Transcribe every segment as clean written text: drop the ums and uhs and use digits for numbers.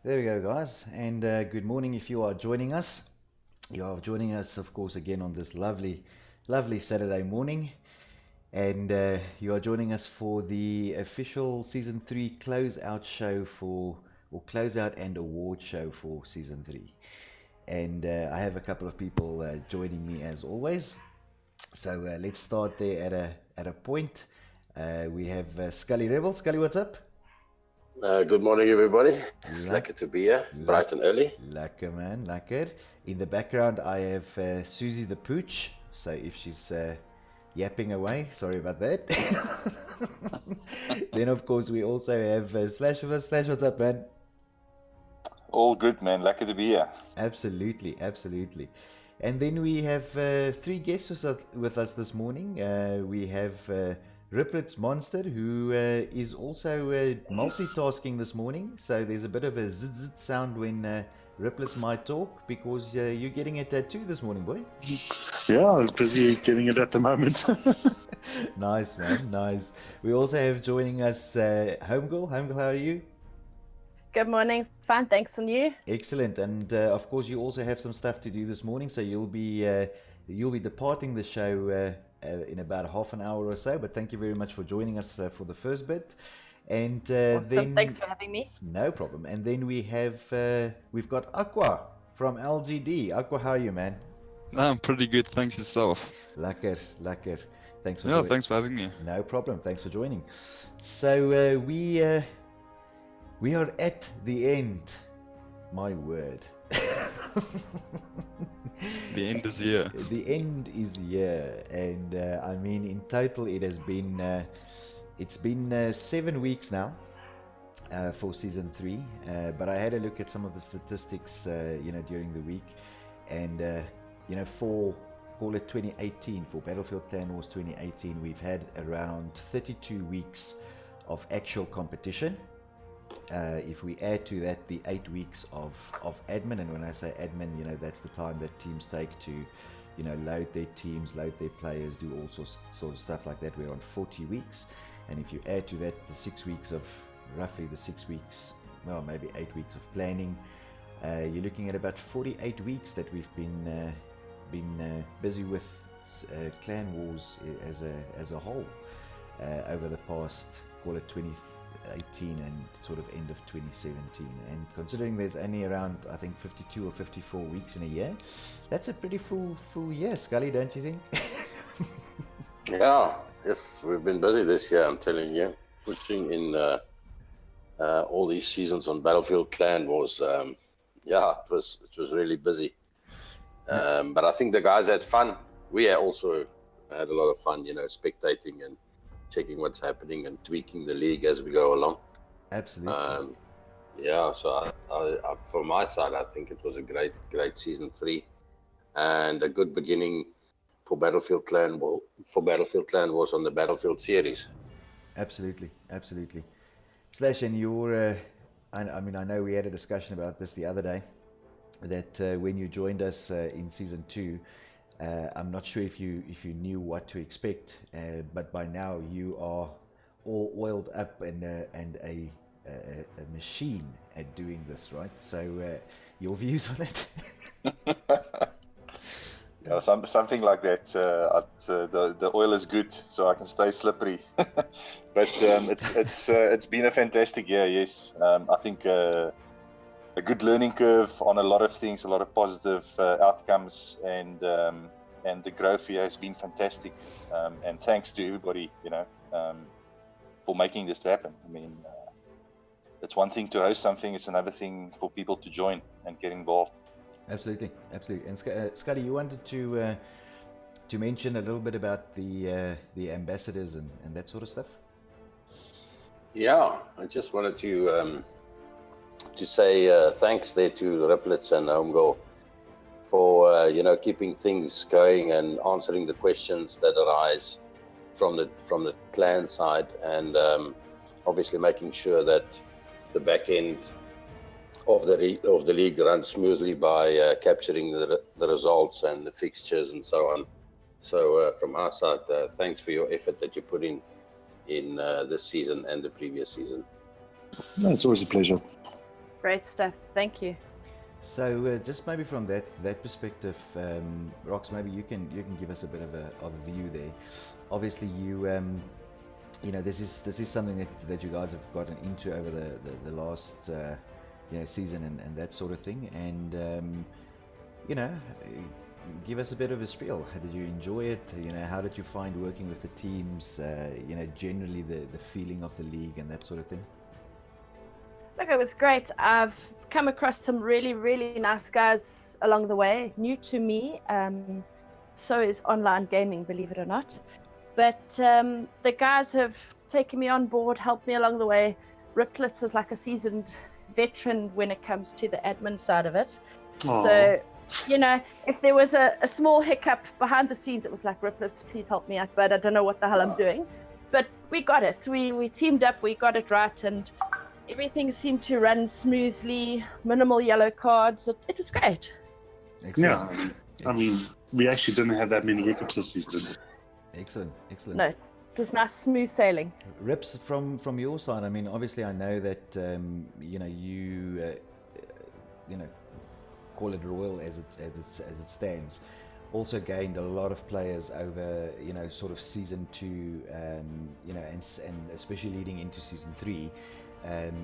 There we go, guys, and good morning if you are joining us. You are joining us, of course, again on this lovely Saturday morning, and you are joining us for the official season three closeout show or closeout and award show for season three. And I have a couple of people joining me as always. So let's start there at a point. We have Scully Rebel. Scully, what's up? Good morning, everybody. It's Luck, lucky to be here, luck, bright and early. Lekker man, lekker. In the background, I have Susie the Pooch. So if she's yapping away, sorry about that. Then, of course, we also have Slash with us. Slash, what's up, man? All good, man. Lucky to be here. Absolutely, absolutely. And then we have three guests with us this morning. We have Riplets Monster, who is also multitasking this morning. So there's a bit of a zit sound when Riplets might talk because you're getting a tattoo this morning, boy. Yeah, I'm busy getting it at the moment. Nice, man, nice. We also have joining us Homegirl. Homegirl, how are you? Good morning. Fine, thanks. And you? Excellent, and of course you also have some stuff to do this morning, so you'll be departing the show in about half an hour or so. But thank you very much for joining us for the first bit, and Awesome. then Thanks for having me. no problem. And then we've got Aqua from LGD. Aqua, how are you, man? No, I'm pretty good, thanks yourself. Lekker, lekker. Thanks for Yeah, joining. thanks for having me. No problem. Thanks for joining. So we are at the end. My word. The end is here. The end is here, and I mean, in total, it's been 7 weeks now for season three. But I had a look at some of the statistics, during the week, and for call it 2018, for Battlefield Clan Wars 2018, we've had around 32 weeks of actual competition. If we add to that the 8 weeks of admin, and when I say admin, that's the time that teams take to, load their teams, load their players, do all sort of stuff like that. We're on 40 weeks, and if you add to that the 6 weeks of roughly the 6 weeks, well, maybe 8 weeks of planning, you're looking at about 48 weeks that we've been busy with Clan Wars as a whole over the past, call it 2018 and sort of end of 2017. And considering there's only around, I think, 52 or 54 weeks in a year, that's a pretty full year, Scully, don't you think? Yeah, yes, we've been busy this year, I'm telling you. Pushing in all these seasons on Battlefield Clan was, it was really busy. But I think the guys had fun. We also had a lot of fun, spectating and checking what's happening and tweaking the league as we go along. Absolutely. So I, from my side, I think it was a great season three, and a good beginning for Battlefield Clan. Well, for Battlefield Clan was on the Battlefield series. Absolutely. Slash, and your, I mean, I know we had a discussion about this the other day, that when you joined us in season two, I'm not sure if you knew what to expect, but by now you are all oiled up and a machine at doing this, right? So your views on it? Yeah, something like that. The oil is good, so I can stay slippery. But it's been a fantastic year. Yes, I think a good learning curve on a lot of things, a lot of positive outcomes, and the growth here has been fantastic. And thanks to everybody, for making this happen. I mean, it's one thing to host something; it's another thing for people to join and get involved. Absolutely. And Scotty, you wanted to mention a little bit about the ambassadors and that sort of stuff. Yeah, I just wanted to say thanks there to Riplets and Homegoal for keeping things going and answering the questions that arise from the clan side, and obviously making sure that the back end of the league runs smoothly by capturing the results and the fixtures and so on. So from our side, thanks for your effort that you put in this season and the previous season. No, it's always a pleasure. Great stuff. Thank you. So just maybe from that perspective, Rox, maybe you can give us a bit of a view there. Obviously, this is something that you guys have gotten into over the last season and that sort of thing, and you know, give us a bit of a spiel. Did you enjoy it? How did you find working with the teams? Generally the feeling of the league and that sort of thing. Look, it was great. I've come across some really, really nice guys along the way, new to me. So is online gaming, believe it or not. But the guys have taken me on board, helped me along the way. Riplitz is like a seasoned veteran when it comes to the admin side of it. Aw. So, if there was a small hiccup behind the scenes, it was like, Riplitz, please help me out, but I don't know what the hell I'm doing. But we got it. We teamed up, we got it right, and everything seemed to run smoothly, minimal yellow cards. It was great. Excellent. Yeah, I mean, we actually didn't have that many hiccups this season. Excellent. No, it was nice, smooth sailing. Rips, from your side, I mean, obviously I know that you call it Royal as it stands, also gained a lot of players over sort of season 2, and especially leading into season 3.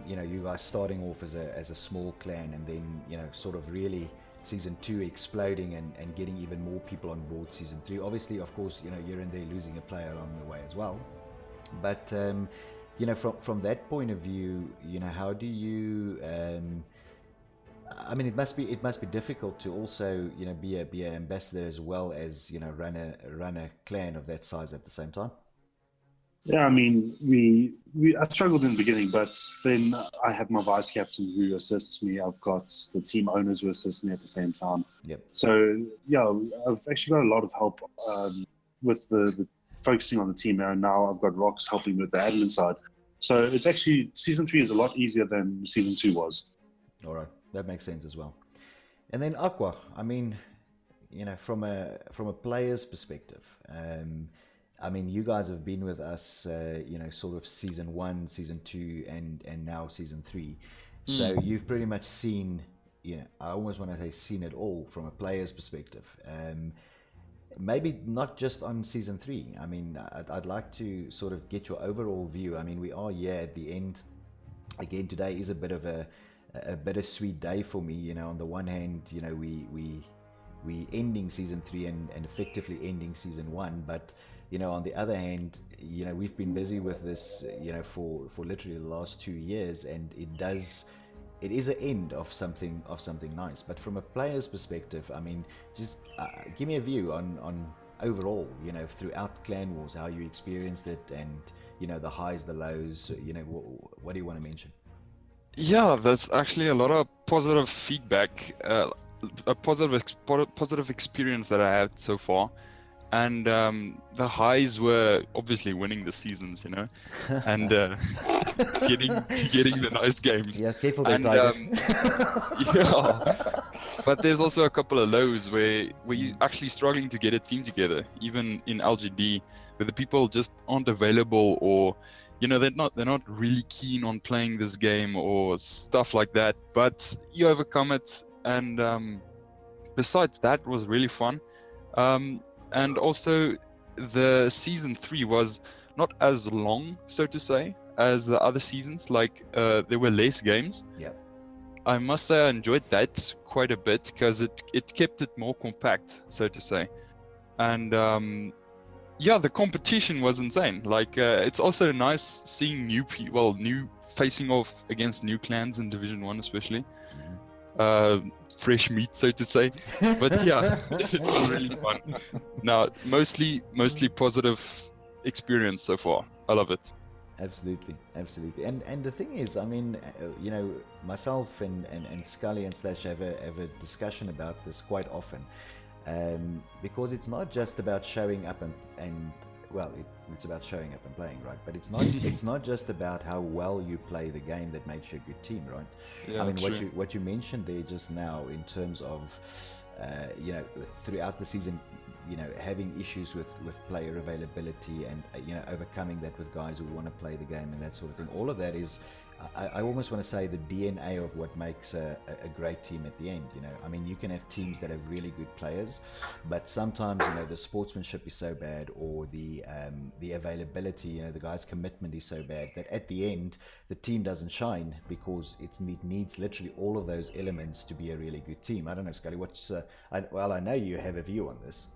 You guys starting off as a small clan, and then sort of really season 2 exploding and getting even more people on board season 3. Obviously, of course, you're in there losing a player along the way as well. But from that point of view, how do you? I mean, it must be difficult to also be an ambassador as well as run a clan of that size at the same time. Yeah, I mean, I struggled in the beginning, but then I have my vice captain who assists me. I've got the team owners who assist me at the same time. Yep. So yeah, I've actually got a lot of help with the focusing on the team now. And now I've got Rox helping with the admin side. So it's actually season 3 is a lot easier than season 2 was. All right, that makes sense as well. And then Aqua, I mean, from a player's perspective. I mean, you guys have been with us, sort of season 1, season 2, and now season 3. So you've pretty much seen, I almost want to say seen it all from a player's perspective. Maybe not just on season 3. I mean, I'd like to sort of get your overall view. I mean, we are here at the end. Again, today is a bit of a bittersweet day for me. On the one hand, we ending season 3 and effectively ending season 1, but on the other hand, we've been busy with this, for literally the last 2 years, and it is an end of something nice. But from a player's perspective, I mean, just give me a view on overall, throughout Clan Wars, how you experienced it, and the highs, the lows. What do you want to mention? Yeah, there's actually a lot of positive feedback, a positive experience that I had so far. And the highs were obviously winning the seasons, and getting the nice games. Yeah, careful there, And Tiger. yeah, but there's also a couple of lows where you're actually struggling to get a team together, even in LGD, where the people just aren't available, or they're not really keen on playing this game or stuff like that. But you overcome it, and besides that, it was really fun. And also, the season 3 was not as long, so to say, as the other seasons. Like, there were less games. Yeah. I must say I enjoyed that quite a bit, because it kept it more compact, so to say. And yeah, the competition was insane. Like, it's also nice seeing new facing off against new clans in Division 1 especially. Fresh meat, so to say. But yeah, it's really fun. Now, mostly positive experience so far. I love it. Absolutely. And the thing is, I mean, myself and Scully and Slash have a discussion about this quite often, because it's not just about showing up and well, it's about showing up and playing, right? But it's not just about how well you play the game that makes you a good team, right? Yeah, I mean, true. what you mentioned there just now in terms of throughout the season, having issues with player availability, and overcoming that with guys who want to play the game and that sort of thing. All of that is I almost want to say the DNA of what makes a great team at the end. I mean, you can have teams that have really good players, but sometimes the sportsmanship is so bad, or the availability, the guy's commitment is so bad that at the end the team doesn't shine, because it needs literally all of those elements to be a really good team. I don't know, Scully. I know you have a view on this.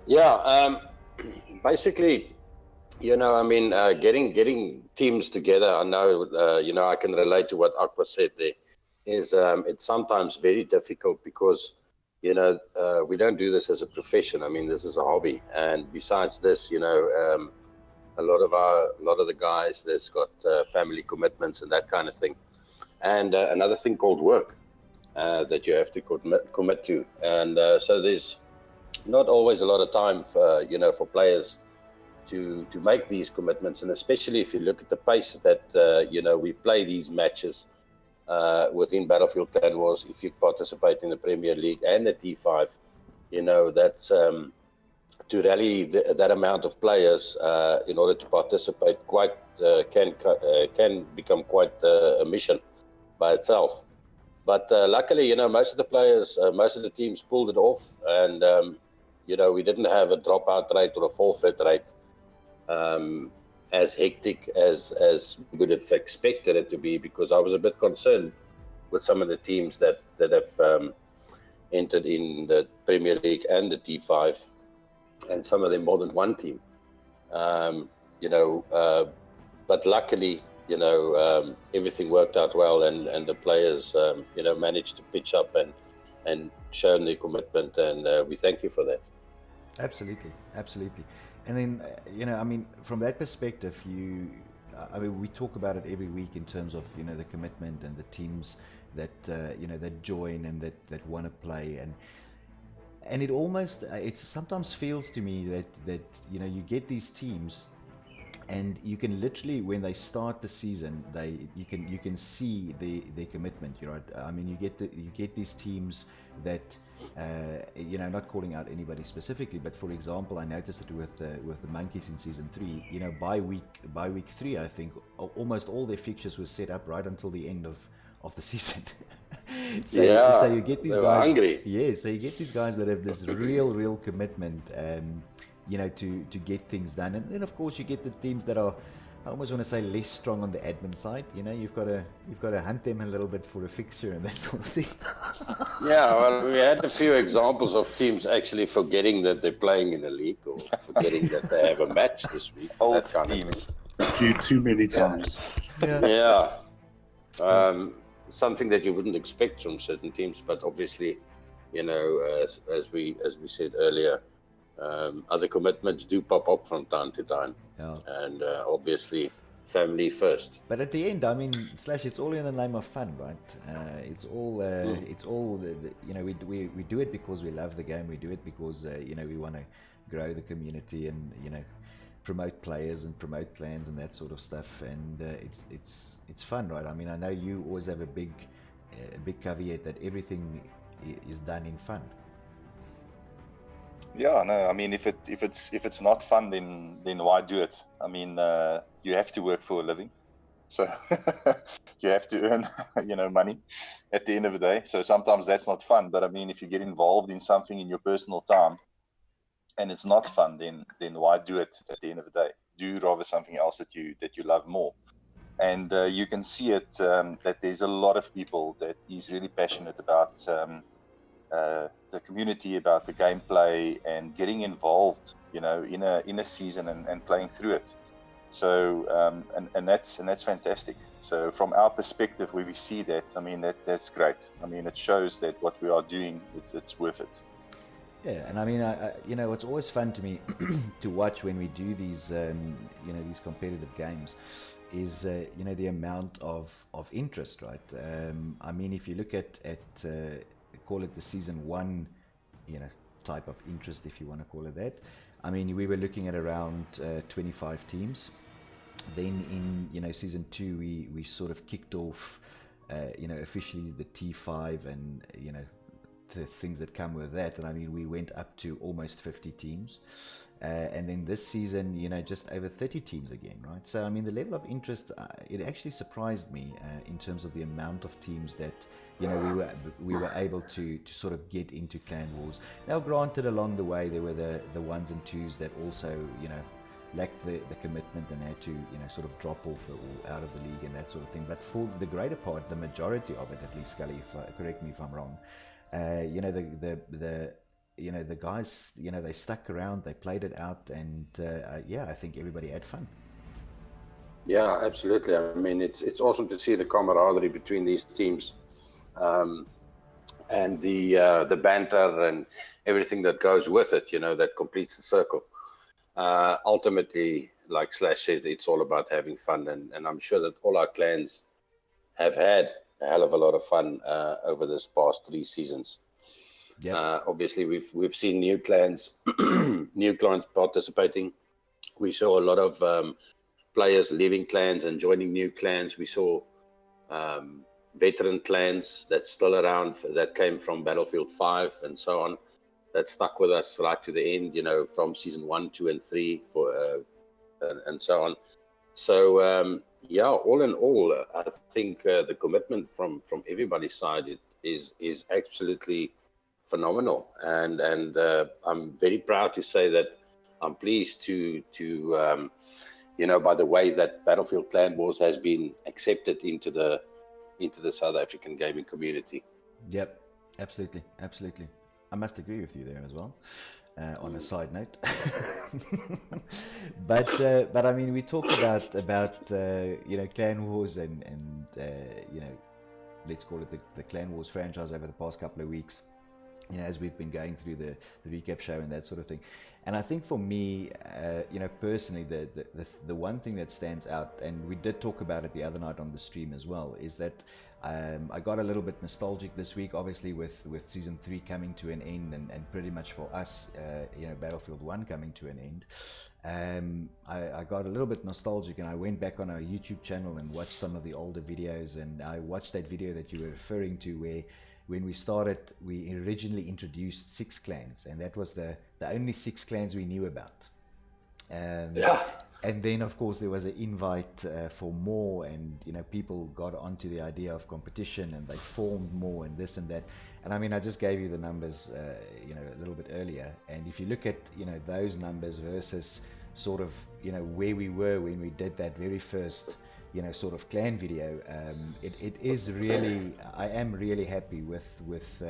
Yeah, basically, I mean, getting teams together. I know, I can relate to what Aqua said there. Is it's sometimes very difficult because we don't do this as a profession. I mean, this is a hobby, and besides this, a lot of the guys that's got family commitments and that kind of thing, and another thing called work that you have to commit to, and so there's not always a lot of time for for players to make these commitments, and especially if you look at the pace that we play these matches within Battlefield Clan Wars. If you participate in the Premier League and the T5, that's to rally that amount of players in order to participate can become quite a mission by itself. But luckily, most of the players, most of the teams pulled it off, and we didn't have a dropout rate or a forfeit rate as hectic as we would have expected it to be, because I was a bit concerned with some of the teams that have entered in the Premier League and the T5, and some of them more than one team. But luckily, everything worked out well, and the players, managed to pitch up and shown their commitment, and we thank you for that. Absolutely, absolutely. And then, I mean, from that perspective, I mean, we talk about it every week in terms of, the commitment and the teams that, that join and that want to play. And it almost, it sometimes feels to me that you get these teams, and you can literally, when they start the season, you can see their commitment. I mean, you get these teams that not calling out anybody specifically, but for example, I noticed it with the Monkeys in season 3. By week 3, I think almost all their fixtures were set up right until the end of the season. So you get these guys hungry. Yeah, so you get these guys that have this real commitment, to get things done. And then of course you get the teams that are, I almost want to say, less strong on the admin side. You've got to hunt them a little bit for a fixture and that sort of thing. Yeah, well, we had a few examples of teams actually forgetting that they're playing in a league, or forgetting that they have a match this week. Old That kind teams. A few too many times. Yeah. Something that you wouldn't expect from certain teams, but obviously, as we said earlier, other commitments do pop up from time to time, and obviously family first. But at the end, I mean, Slash, it's all in the name of fun, right? It's all we do it because we love the game. We do it because we want to grow the community and promote players and promote clans and that sort of stuff. And it's fun, right? I mean, I know you always have a big caveat that everything is done in fun. Yeah, no, I mean, if it's not fun, then why do it? I mean, you have to work for a living, so you have to earn, money at the end of the day. So sometimes that's not fun. But I mean, if you get involved in something in your personal time, and it's not fun, then why do it at the end of the day? Do rather something else that you love more. And you can see it that there's a lot of people that is really passionate about the community, about the gameplay, and getting involved, in a season and playing through it. So and that's fantastic. So from our perspective, where we see that, I mean, that's great. I mean, it shows that what we are doing, it's worth it. Yeah, and I mean, it's always fun to me to watch when we do these, these competitive games, is the amount of interest, right? I mean, if you look at call it the season 1, type of interest, if you want to call it that. I mean, we were looking at around 25 teams. Then in season 2, we sort of kicked off, officially the T5 and the things that come with that. And I mean, we went up to almost 50 teams. And then this season, just over 30 teams again, right? So, I mean, the level of interest, it actually surprised me in terms of the amount of teams that, we were able to sort of get into Clan Wars. Now, granted, along the way, there were the ones and twos that also, lacked the commitment and had to, sort of drop off or out of the league and that sort of thing. But for the greater part, the majority of it, at least, Scully, correct me if I'm wrong, the guys, they stuck around, they played it out, and I think everybody had fun. Yeah, absolutely. I mean, it's awesome to see the camaraderie between these teams, and the banter and everything that goes with it. That completes the circle. Ultimately, like Slash said, it's all about having fun, and I'm sure that all our clans have had a hell of a lot of fun over this past 3 seasons. Yep. Obviously, we've seen new clans, new clans participating. We saw a lot of players leaving clans and joining new clans. We saw veteran clans that's still around that came from Battlefield 5 and so on, that stuck with us right to the end. From season 1, 2, and 3 and so on. So all in all, I think the commitment from everybody's side is absolutely phenomenal, and I'm very proud to say that I'm pleased to by the way that Battlefield Clan Wars has been accepted into the South African gaming community. Yep, absolutely. I must agree with you there as well. On a side note, but I mean, we talked about Clan Wars and let's call it the Clan Wars franchise over the past couple of weeks. As we've been going through the recap show and that sort of thing. And I think for me, personally, the one thing that stands out, and we did talk about it the other night on the stream as well, is that I got a little bit nostalgic this week, obviously with season 3 coming to an end, and pretty much for us, Battlefield 1 coming to an end. I got a little bit nostalgic, and I went back on our YouTube channel and watched some of the older videos, and I watched that video that you were referring to where when we started, we originally introduced 6 clans, and that was the only 6 clans we knew about. And then, of course, there was an invite for more, and people got onto the idea of competition, and they formed more, and this and that. And I mean, I just gave you the numbers, a little bit earlier. And if you look at those numbers versus sort of where we were when we did that very first sort of clan video, it is really, I am really happy with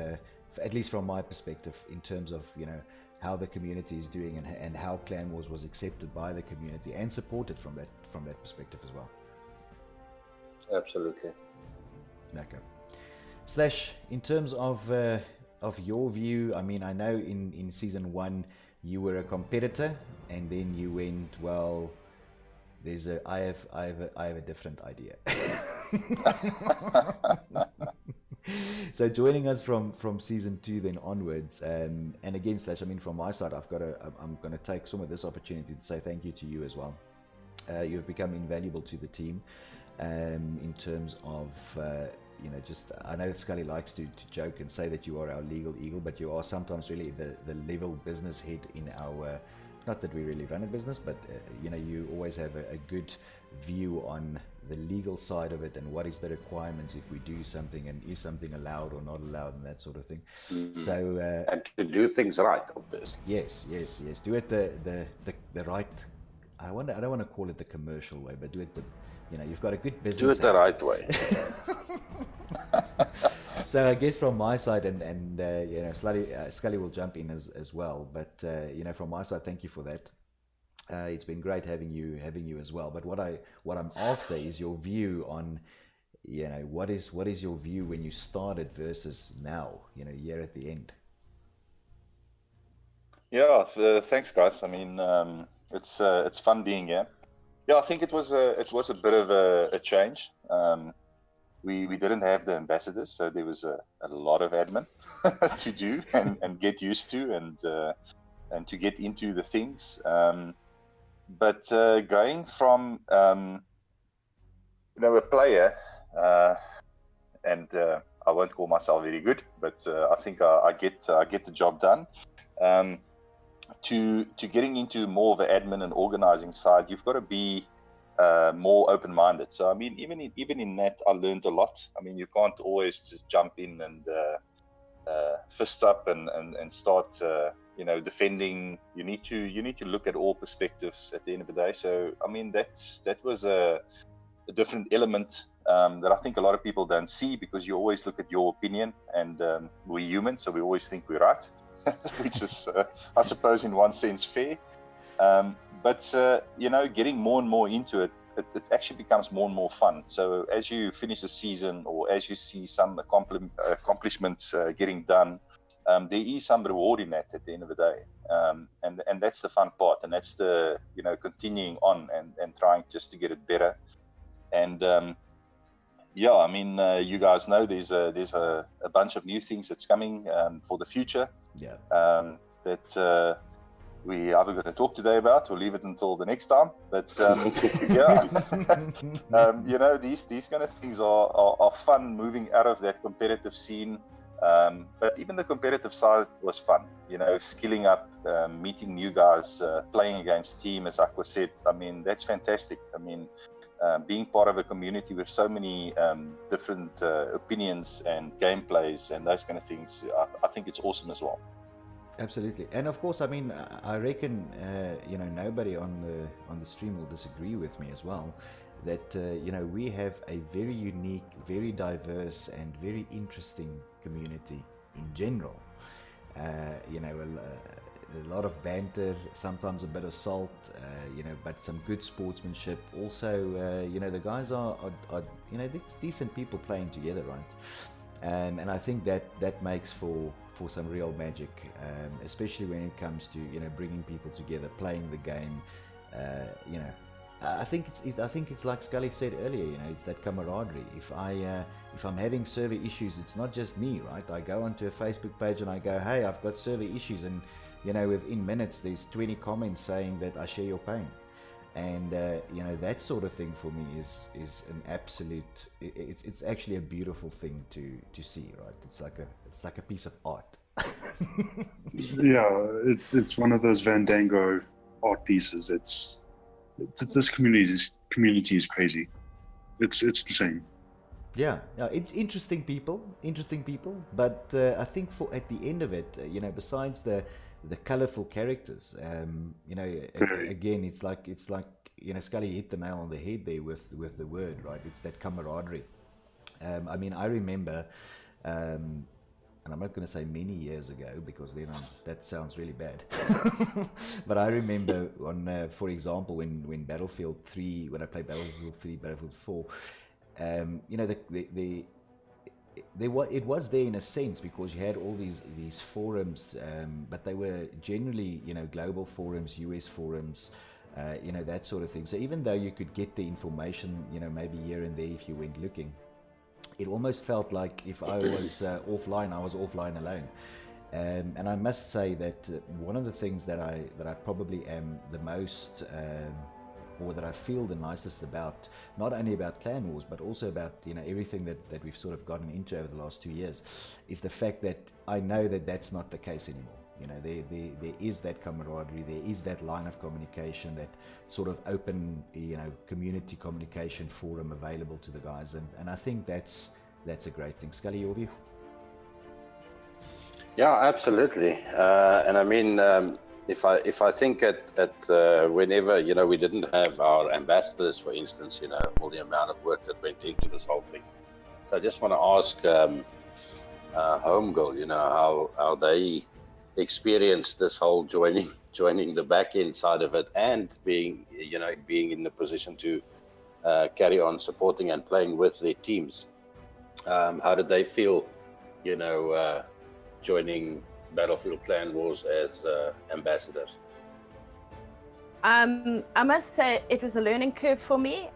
at least from my perspective, in terms of how the community is doing, and how Clan Wars was accepted by the community and supported from that perspective as well. Absolutely. Okay. Slash, in terms of your view, I mean, I know in season 1 you were a competitor, and then you went, well, I have a different idea. So joining us from season 2 then onwards, and again, Slash, I mean, from my side, I'm going to take some of this opportunity to say thank you to you as well. You've become invaluable to the team, in terms of I know Scully likes to joke and say that you are our legal eagle, but you are sometimes really the level business head in our. Not that we really run a business, but you always have a good view on the legal side of it, and what is the requirements if we do something, and is something allowed or not allowed, and that sort of thing. Mm-hmm. So and to do things right, obviously. Yes. Do it the right. I don't want to call it the commercial way, but do it you've got a good business. Do it the right way. So I guess from my side, and Scully will jump in as well. But from my side, thank you for that. It's been great having you as well. But what I'm after is your view on, what is your view when you started versus now, year at the end. Yeah, thanks, guys. I mean, it's fun being here. Yeah, I think it was a bit of a change. We didn't have the ambassadors, so there was a lot of admin to do and get used to, and to get into the things. But going from a player, and I won't call myself very good, but I think I get the job done. to getting into more of the admin and organizing side, you've got to be more open-minded. So I mean, even in that, I learned a lot. I mean, you can't always just jump in and fist up and start defending. You need to look at all perspectives at the end of the day. So I mean, that was a different element that I think a lot of people don't see, because you always look at your opinion, and we're human, so we always think we're right, which is I suppose in one sense fair. But getting more and more into it, it actually becomes more and more fun. So as you finish the season, or as you see some accomplishments getting done, there is some reward in that at the end of the day. And that's the fun part, and that's the continuing on and trying just to get it better. And I mean, you guys know there's a bunch of new things that's coming for the future. Yeah. That we either going to talk today about, or leave it until the next time. But these kind of things are fun, moving out of that competitive scene. But even the competitive side was fun. Skilling up, meeting new guys, playing against team, as Aqua said. I mean, that's fantastic. I mean, being part of a community with so many different opinions and gameplays and those kind of things, I think it's awesome as well. Absolutely. And of course, I mean, I reckon nobody on the stream will disagree with me as well, that we have a very unique, very diverse and very interesting community in general. A lot of banter, sometimes a bit of salt, but some good sportsmanship. Also, the guys are decent people playing together, right? And I think that makes for some real magic, especially when it comes to bringing people together, playing the game. I think it's like Scully said earlier. It's that camaraderie. If I'm having server issues, it's not just me, right? I go onto a Facebook page and I go, hey, I've got server issues, and within minutes there's 20 comments saying that I share your pain. And that sort of thing for me is an absolute. It's actually a beautiful thing to see, right? It's like a piece of art. Yeah, it's one of those Fandango art pieces. This community is crazy. It's insane. Yeah, interesting people. But I think at the end of it, besides the colorful characters, again, it's like Scully hit the nail on the head there with the word, right? It's that camaraderie. I mean, I remember, and I'm not going to say many years ago, because then that sounds really bad. But I remember for example, when Battlefield 3, when I played Battlefield 3, Battlefield 4, it was there in a sense, because you had all these forums, but they were generally global forums, US forums, that sort of thing. So even though you could get the information maybe here and there if you went looking, it almost felt like if I was offline, I was offline alone. And I must say that one of the things that I probably am the most or that I feel the nicest about, not only about Clan Wars, but also about everything that we've sort of gotten into over the last 2 years, is the fact that I know that that's not the case anymore. There is that camaraderie, there is that line of communication, that sort of open community communication forum available to the guys, and I think that's a great thing. Scully, your view? Yeah, absolutely. And I mean, if I think at whenever we didn't have our ambassadors, for instance, all the amount of work that went into this whole thing. So I just want to ask Homegirl, how they experienced this whole joining the back end side of it, and being in the position to carry on supporting and playing with their teams. How did they feel, joining Battlefield Clan Wars as ambassadors? I must say it was a learning curve for me.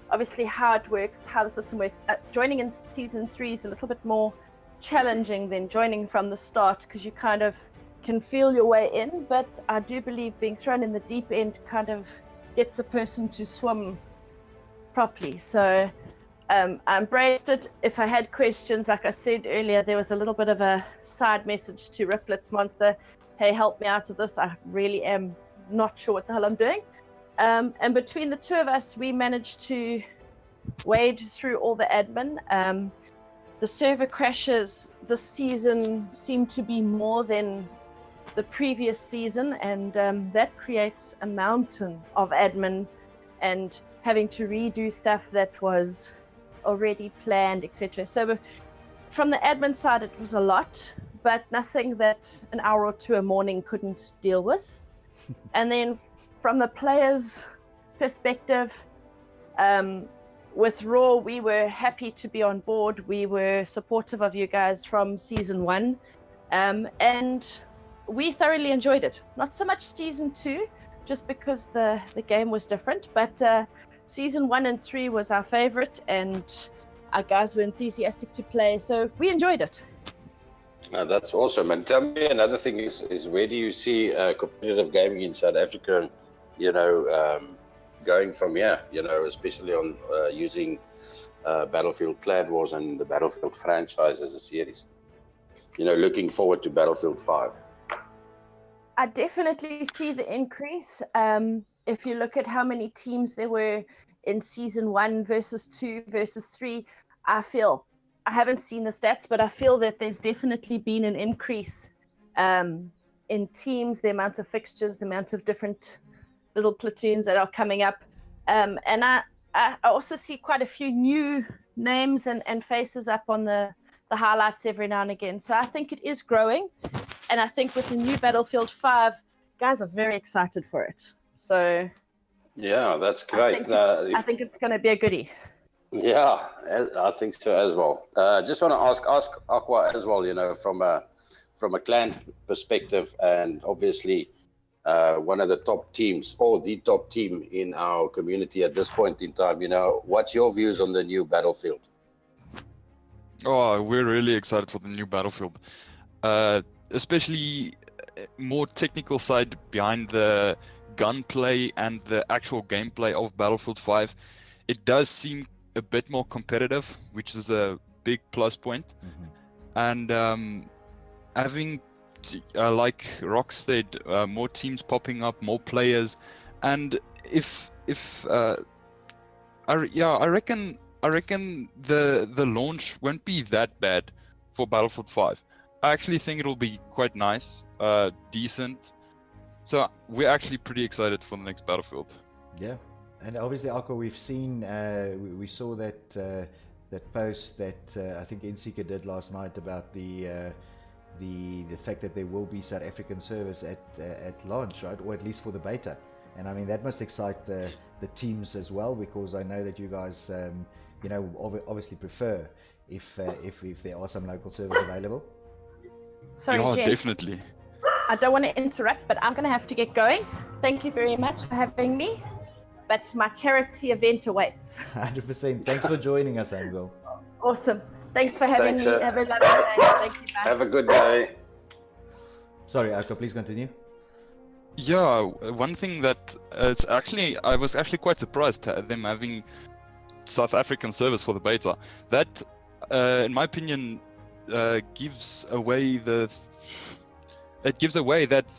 Obviously, how it works, how the system works. Joining in season 3 is a little bit more challenging than joining from the start, because you kind of can feel your way in. But I do believe being thrown in the deep end kind of gets a person to swim properly. So I embraced it. If I had questions, like I said earlier, there was a little bit of a side message to Riplets Monster. hey, help me out of this. I really am not sure what the hell I'm doing. And between the two of us, we managed to wade through all the admin. The server crashes this season seem to be more than the previous season, and that creates a mountain of admin and having to redo stuff that was already planned, etc. So from the admin side, it was a lot, but nothing that an hour or two a morning couldn't deal with. And then from the players' perspective, with Raw, we were happy to be on board. We were supportive of you guys from season 1, and we thoroughly enjoyed it. Not so much season 2, just because the game was different, but season 1 and 3 was our favorite, and our guys were enthusiastic to play, so we enjoyed it. That's awesome. And tell me, another thing is where do you see competitive gaming in South Africa, going from here, especially on using Battlefield Clan Wars and the Battlefield franchise as a series? Looking forward to Battlefield 5. I definitely see the increase. If you look at how many teams there were in season 1 versus 2 versus 3, I haven't seen the stats, but I feel that there's definitely been an increase in teams, the amount of fixtures, the amount of different little platoons that are coming up. And I also see quite a few new names and faces up on the highlights every now and again. So I think it is growing. And I think with the new Battlefield 5, guys are very excited for it. So yeah, that's great. I think it's going to be a goodie. Yeah, I think so as well. Just want to ask Aqua as well, from a clan perspective, and obviously one of the top teams, or the top team in our community at this point in time. What's your views on the new Battlefield? Oh, we're really excited for the new Battlefield. Especially more technical side behind the gunplay and the actual gameplay of Battlefield 5. It does seem a bit more competitive, which is a big plus point. And having, like Rock said, more teams popping up, more players, and I reckon the launch won't be that bad for Battlefield 5. I actually think it'll be quite nice, decent. So we're actually pretty excited for the next Battlefield. Yeah, and obviously, Aqua, we've seen, we saw that post that I think NCK did last night about the fact that there will be South African service at launch, right, or at least for the beta. And I mean that must excite the teams as well, because I know that you guys, obviously prefer if there are some local servers available. Sorry, yeah, gents. definitely. I don't want to interrupt, but I'm going to have to get going. Thank you very much for having me. But my charity event awaits. 100%. Thanks for joining us, Angel. Awesome. Thanks for having Thanks, me. Have a lovely day. Thank you. Bye. Have a good day. Sorry, Aqua, please continue. Yeah, one thing that I was actually quite surprised at them having South African service for the beta. That, in my opinion, gives away that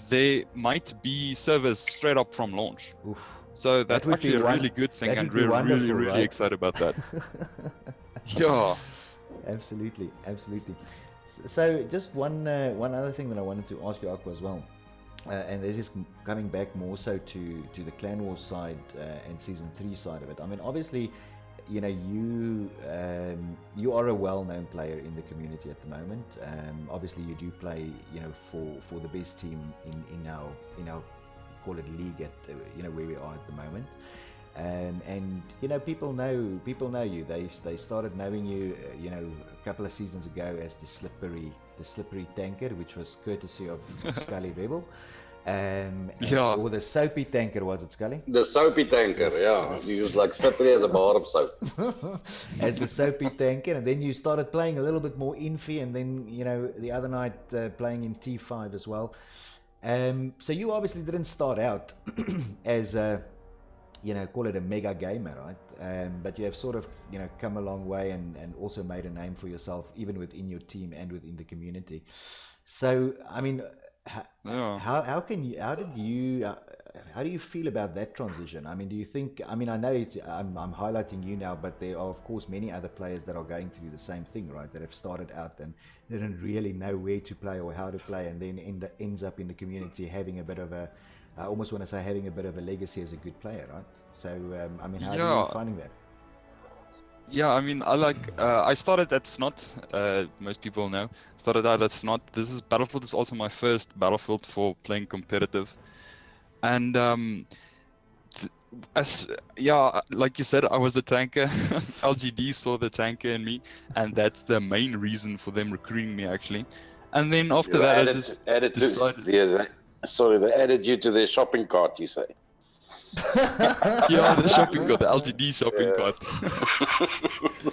there might be servers straight up from launch. Oof. So that's would actually be a really good thing, that and would be we're really, wonderful, really right? excited about that. Yeah. Absolutely. So just one other thing that I wanted to ask you, Aqua, as well, and this is coming back more so to the Clan Wars side and Season 3 side of it. I mean, obviously, you are a well-known player in the community at the moment. Obviously, you do play, for the best team in our call it league at where we are at the moment. And people know you. They started knowing you a couple of seasons ago as the slippery tanker, which was courtesy of Scully Rebel. Yeah. Or the soapy tanker, was it, Scully? The soapy tanker, yeah. You use like slippery as a bar of soap. As the soapy tanker, and then you started playing a little bit more Infi, and then the other night playing in T5 as well. So you obviously didn't start out as a call it a mega gamer, right? But you have sort of come a long way and also made a name for yourself, even within your team and within the community. So I mean, Yeah. How do you feel about that transition? I mean, do you think? I mean, I know I'm highlighting you now, but there are of course many other players that are going through the same thing, right? That have started out and didn't really know where to play or how to play, and then ends up in the community having a bit of a, I almost want to say having a bit of a legacy as a good player, right? So, I mean, how are you Yeah. finding that? Yeah, I mean, I started at Snot, most people know. Started out at Snot. Battlefield is also my first Battlefield for playing competitive. And like you said, I was the tanker. LGD saw the tanker in me, and that's the main reason for them recruiting me, actually. And then after You that, I added, just added decided, they added you to their shopping cart, you say? yeah, the shopping cart, the LGD shopping Yeah. cart.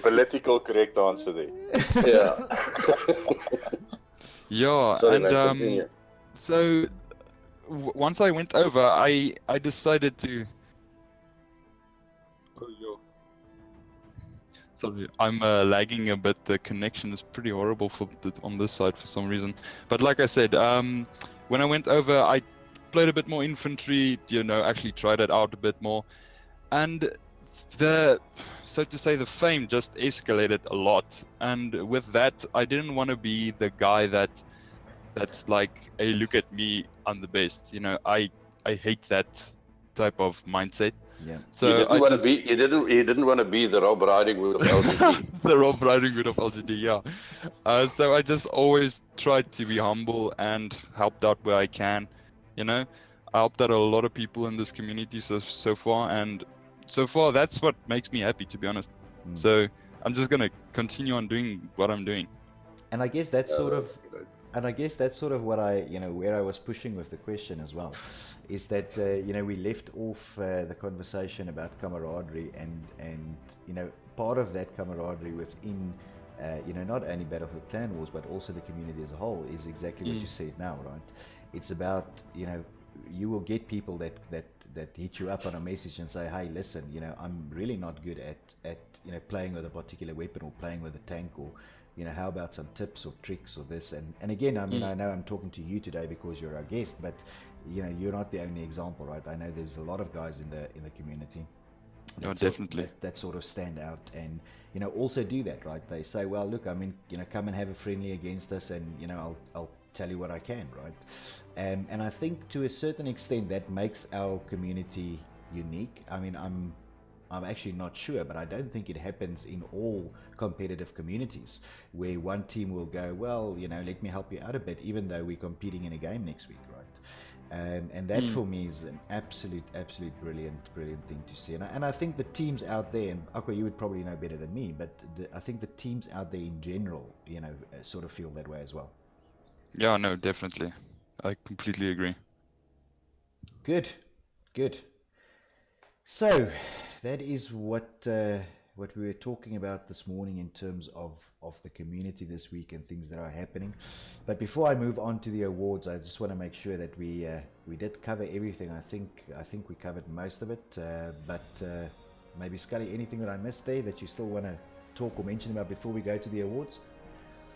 Political correct answer there. Yeah. Yeah, Sorry, and man, continue. so once I went over, I decided to. Oh, yo. Sorry, I'm lagging a bit. The connection is pretty horrible on this side for some reason. But like I said, when I went over, I played a bit more infantry. Actually tried it out a bit more, and so to say, the fame just escalated a lot. And with that, I didn't want to be the guy that's like, hey, look at me, I'm the best. I hate that type of mindset. Yeah. So You didn't I want to just be. You didn't want to be the Rob Riding Hood of LGD. the Rob Riding Hood of LGD, yeah. So I just always tried to be humble and helped out where I can. I helped out a lot of people in this community so far, and so far that's what makes me happy, to be honest. So I'm just gonna continue on doing what I'm doing. And I guess that's sort of, what where I was pushing with the question as well, is that we left off the conversation about camaraderie, and part of that camaraderie within not only Battlefield Clan Wars but also the community as a whole is exactly what you said now, right? It's about you will get people that hit you up on a message and say, hey, listen, I'm really not good at playing with a particular weapon or playing with a tank, or how about some tips or tricks or this, and again, I mean, I know I'm talking to you today because you're our guest, but you're not the only example, right? I know there's a lot of guys in the community Definitely. that sort of stand out and also do that, right? They say, well, look, I mean, come and have a friendly against us, and I'll tell you what I can, right? And I think to a certain extent that makes our community unique. I mean, I'm actually not sure, but I don't think it happens in all competitive communities where one team will go, well, let me help you out a bit, even though we're competing in a game next week, right? And that for me is an absolute brilliant thing to see. And I think the teams out there, and Aqua, you would probably know better than me, but I think the teams out there in general, sort of feel that way as well. Yeah, no, definitely. I completely agree. Good. So that is what we were talking about this morning in terms of the community this week and things that are happening. But before I move on to the awards, I just want to make sure that we did cover everything. I think we covered most of it. But maybe Scully, anything that I missed there that you still want to talk or mention about before we go to the awards?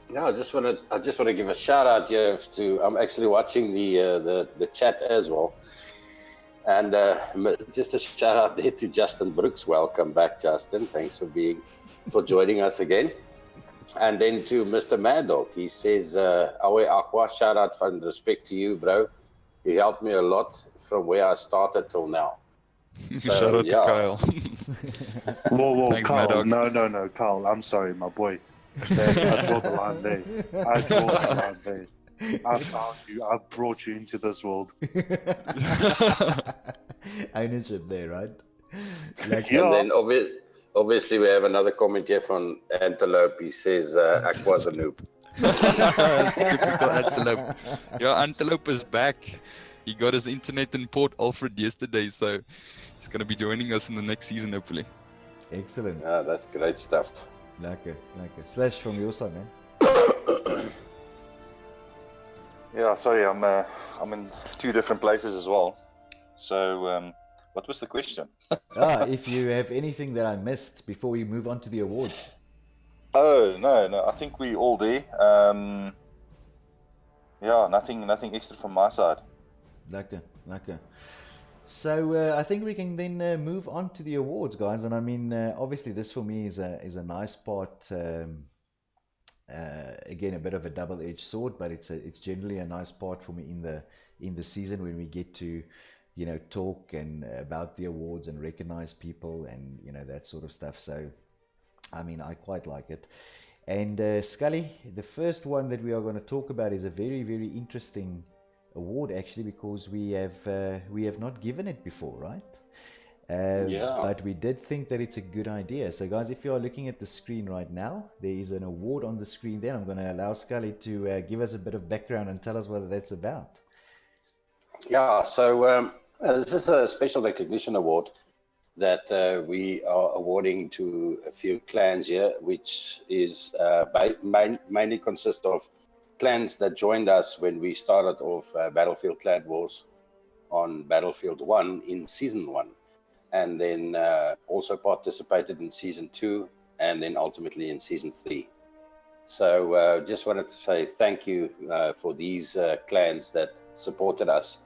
No, I just want to give a shout out here to. I'm actually watching the chat as well. And just a shout out there to Justin Brooks. Welcome back, Justin. Thanks for joining us again. And then to Mr. Mad Dog, he says, Awe Aqua, shout out and respect to you, bro. You helped me a lot from where I started till now. So, shout out to Kyle. Whoa, Thanks, Carl. Mad Dog. No, Carl. I'm sorry, my boy. I draw the line there. I found you. I brought you into this world. Ownership there, right? And then obviously we have another comment here from Antelope. He says, Aqua's a noob. Typical Antelope. Yeah, Antelope is back. He got his internet in Port Alfred yesterday, so he's going to be joining us in the next season, hopefully. Excellent. Yeah, that's great stuff. Lekker. Slash, from your side, man. Yeah, sorry, I'm in two different places as well. So, what was the question? If you have anything that I missed before we move on to the awards. Oh, no, I think we all there. yeah, nothing extra from my side. Lekker. So I think we can then move on to the awards, guys. And I mean, obviously, this for me is a nice part. Again, a bit of a double-edged sword, but it's generally a nice part for me in the season when we get to, talk and about the awards and recognize people and that sort of stuff. So, I mean, I quite like it. And Scully, the first one that we are going to talk about is a very, very interesting award, actually, because we have not given it before, right? Yeah. But we did think that it's a good idea. So, guys, if you are looking at the screen right now, there is an award on the screen there. I'm going to allow Scully to give us a bit of background and tell us what that's about. Yeah, so this is a special recognition award that we are awarding to a few clans here, which is mainly consists of clans that joined us when we started off Battlefield Clan Wars on Battlefield 1 in Season 1, and then also participated in Season 2, and then ultimately in Season 3. So just wanted to say thank you for these clans that supported us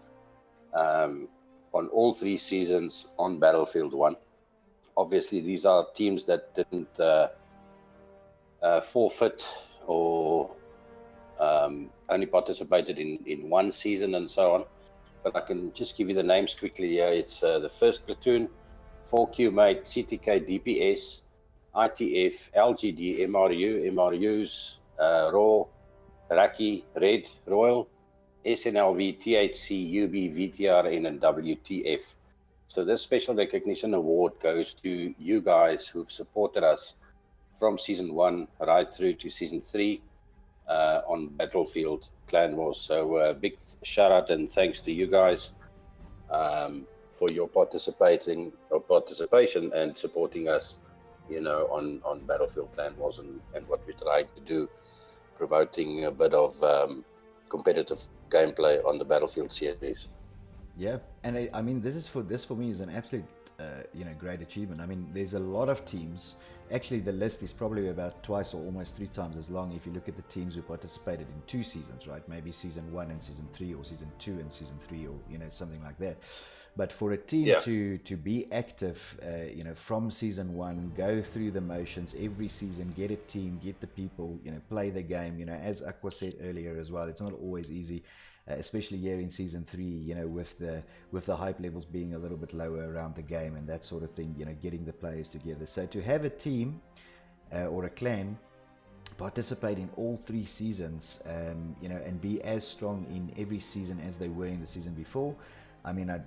on all 3 seasons on Battlefield 1. Obviously, these are teams that didn't forfeit or only participated in 1 season and so on. But I can just give you the names quickly here. It's the 1st Platoon, 4Q Mate, CTK DPS, ITF, LGD, MRU, MRUs, RAW, Raki, Red, Royal, SNLV, THC, UB, VTRN, and WTF. So this special recognition award goes to you guys who've supported us from Season 1 right through to Season 3 on Battlefield Clan Wars. So big shout out and thanks to you guys for your participation and supporting us, on Battlefield Clan Wars and what we're trying to do, promoting a bit of competitive gameplay on the Battlefield series. Yeah, and I mean, this for me is an absolute, great achievement. I mean, there's a lot of teams. Actually, the list is probably about twice or almost 3 times as long if you look at the teams who participated in 2 seasons, right? Maybe Season 1 and Season 3, or Season 2 and Season 3, or something like that. But for a team to be active, from Season 1, go through the motions every season, get a team, get the people, play the game. As Aqua said earlier as well, it's not always easy. Especially here in Season 3, with the hype levels being a little bit lower around the game and that sort of thing, getting the players together. So to have a team or a clan participate in all 3 seasons, and be as strong in every season as they were in the season before, I mean, I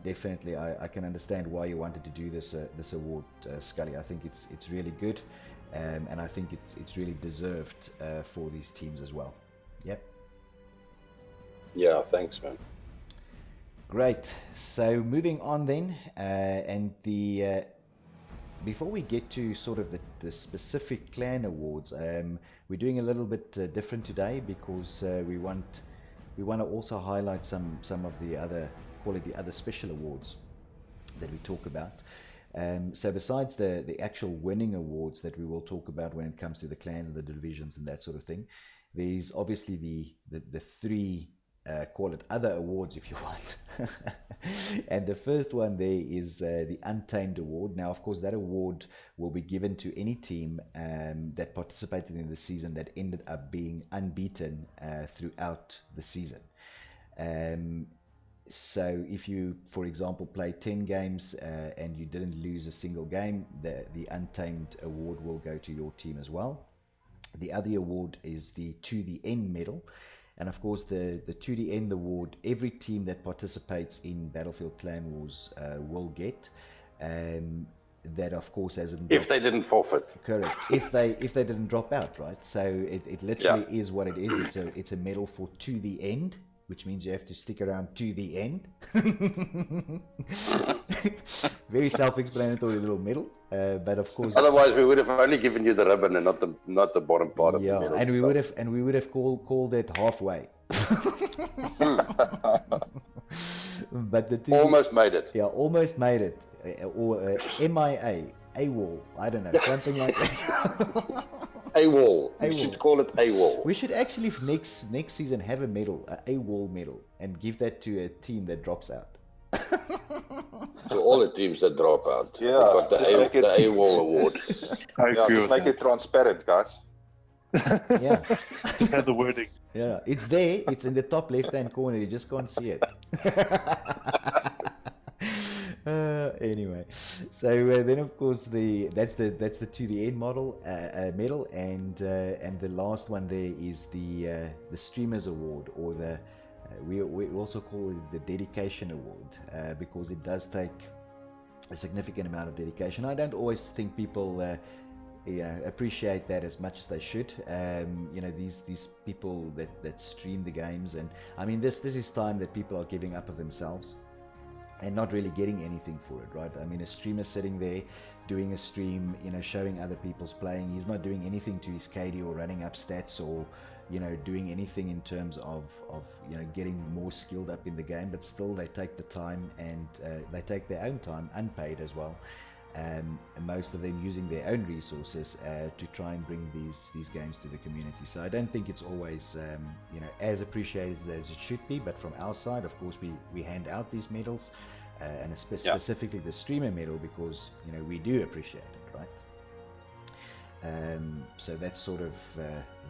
can understand why you wanted to do this award, Scully. I think it's really good, and I think it's really deserved for these teams as well. Yep. Yeah, thanks, man. Great. So moving on then, and before we get to sort of the specific clan awards, we're doing a little bit different today because we want to also highlight some of the other special awards that we talk about. So besides the actual winning awards that we will talk about when it comes to the clans and the divisions and that sort of thing, there's obviously the 3 call it other awards if you want. And the first one there is the Untamed Award. Now, of course, that award will be given to any team that participated in the season that ended up being unbeaten throughout the season. So if you, for example, play 10 games and you didn't lose a single game, the Untamed Award will go to your team as well. The other award is the To The End medal. And of course, the To The End award, every team that participates in Battlefield Clan Wars will get. That, of course, hasn't. If they didn't forfeit. Correct. If they didn't drop out, right? So it literally is what it is. It's a medal for To The End, which means you have to stick around to the end. Very self-explanatory little medal, but of course. Otherwise, we would have only given you the ribbon and not the bottom part of the medal. And we would have called it halfway. But the two almost made it. Yeah, almost made it, or MIA, AWOL. I don't know, something like that. AWOL. We AWOL. should call it AWOL. We should actually next season have a medal, a wall medal, and give that to a team that drops out. To all the teams that drop out. Yeah, We got just make it- the AWOL award. I Yeah, agree just with make that. it transparent, guys. Yeah, Just have the wording. yeah, it's there. It's in the top left-hand corner. You just can't see it. Anyway, so then of course that's the to the end medal, and the last one there is the streamers award, or we also call it the dedication award, because it does take a significant amount of dedication. I don't always think people appreciate that as much as they should. These people that stream the games, and I mean this is time that people are giving up of themselves and not really getting anything for it, right? I mean, a streamer sitting there doing a stream, showing other people's playing. He's not doing anything to his KD or running up stats or doing anything in terms of getting more skilled up in the game, but still they take the time, and they take their own time, unpaid as well, and most of them using their own resources to try and bring these games to the community. So I don't think it's always as appreciated as it should be, but from our side, of course, we hand out these medals, and specifically the streamer medal, because we do appreciate it, right? So that's sort of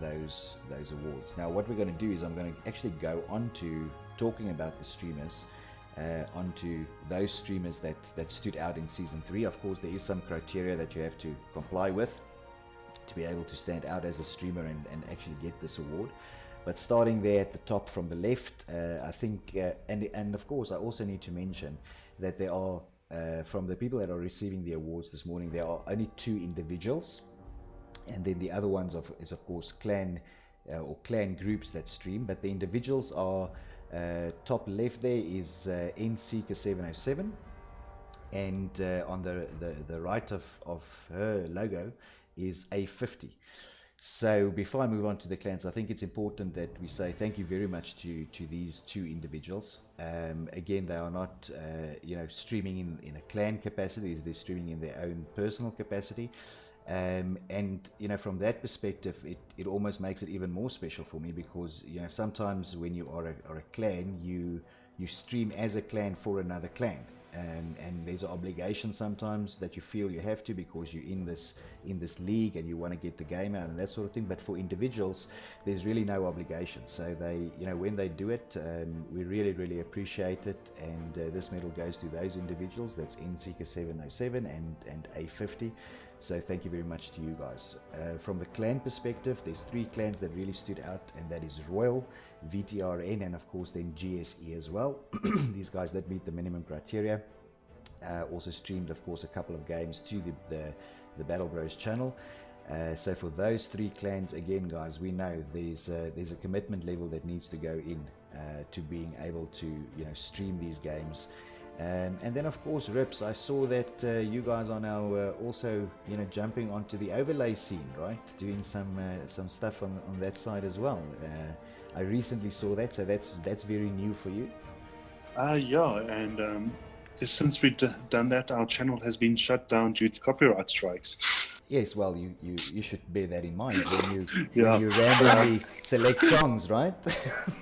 those awards. Now what we're going to do is I'm going to actually go on to talking about the streamers, onto those streamers that stood out in season 3. Of course, there is some criteria that you have to comply with to be able to stand out as a streamer and actually get this award. But starting there at the top from the left, I think, and of course I also need to mention that there are, from the people that are receiving the awards this morning, there are only 2 individuals, and then the other ones is of course clan or clan groups that stream. But the individuals are, top left there is NSeeker707, and on the right of her logo is A50. So before I move on to the clans, I think it's important that we say thank you very much to these 2 individuals. Again, they are not streaming in a clan capacity, they're streaming in their own personal capacity. And from that perspective, it almost makes it even more special for me, because sometimes when you are a clan, you stream as a clan for another clan, and there's an obligation sometimes that you feel you have to, because you're in this league and you want to get the game out and that sort of thing. But for individuals, there's really no obligation. So they when they do it, we really appreciate it, and this medal goes to those individuals. That's NSeeker707 and A50. So thank you very much to you guys. From the clan perspective, there's 3 clans that really stood out, and that is Royal, VTRN, and of course then GSE as well. These guys that meet the minimum criteria. Also streamed, of course, a couple of games to the Battle Bros channel. So for those 3 clans, again guys, we know there's a commitment level that needs to go in to being able to stream these games. And then of course Rips, I saw that you guys are now also jumping onto the overlay scene, right? Doing some stuff on that side as well. I recently saw that, so that's very new for you. Yeah, and since we've done that, our channel has been shut down due to copyright strikes. Yes, well, you should bear that in mind when you Yeah. when you randomly select songs, right?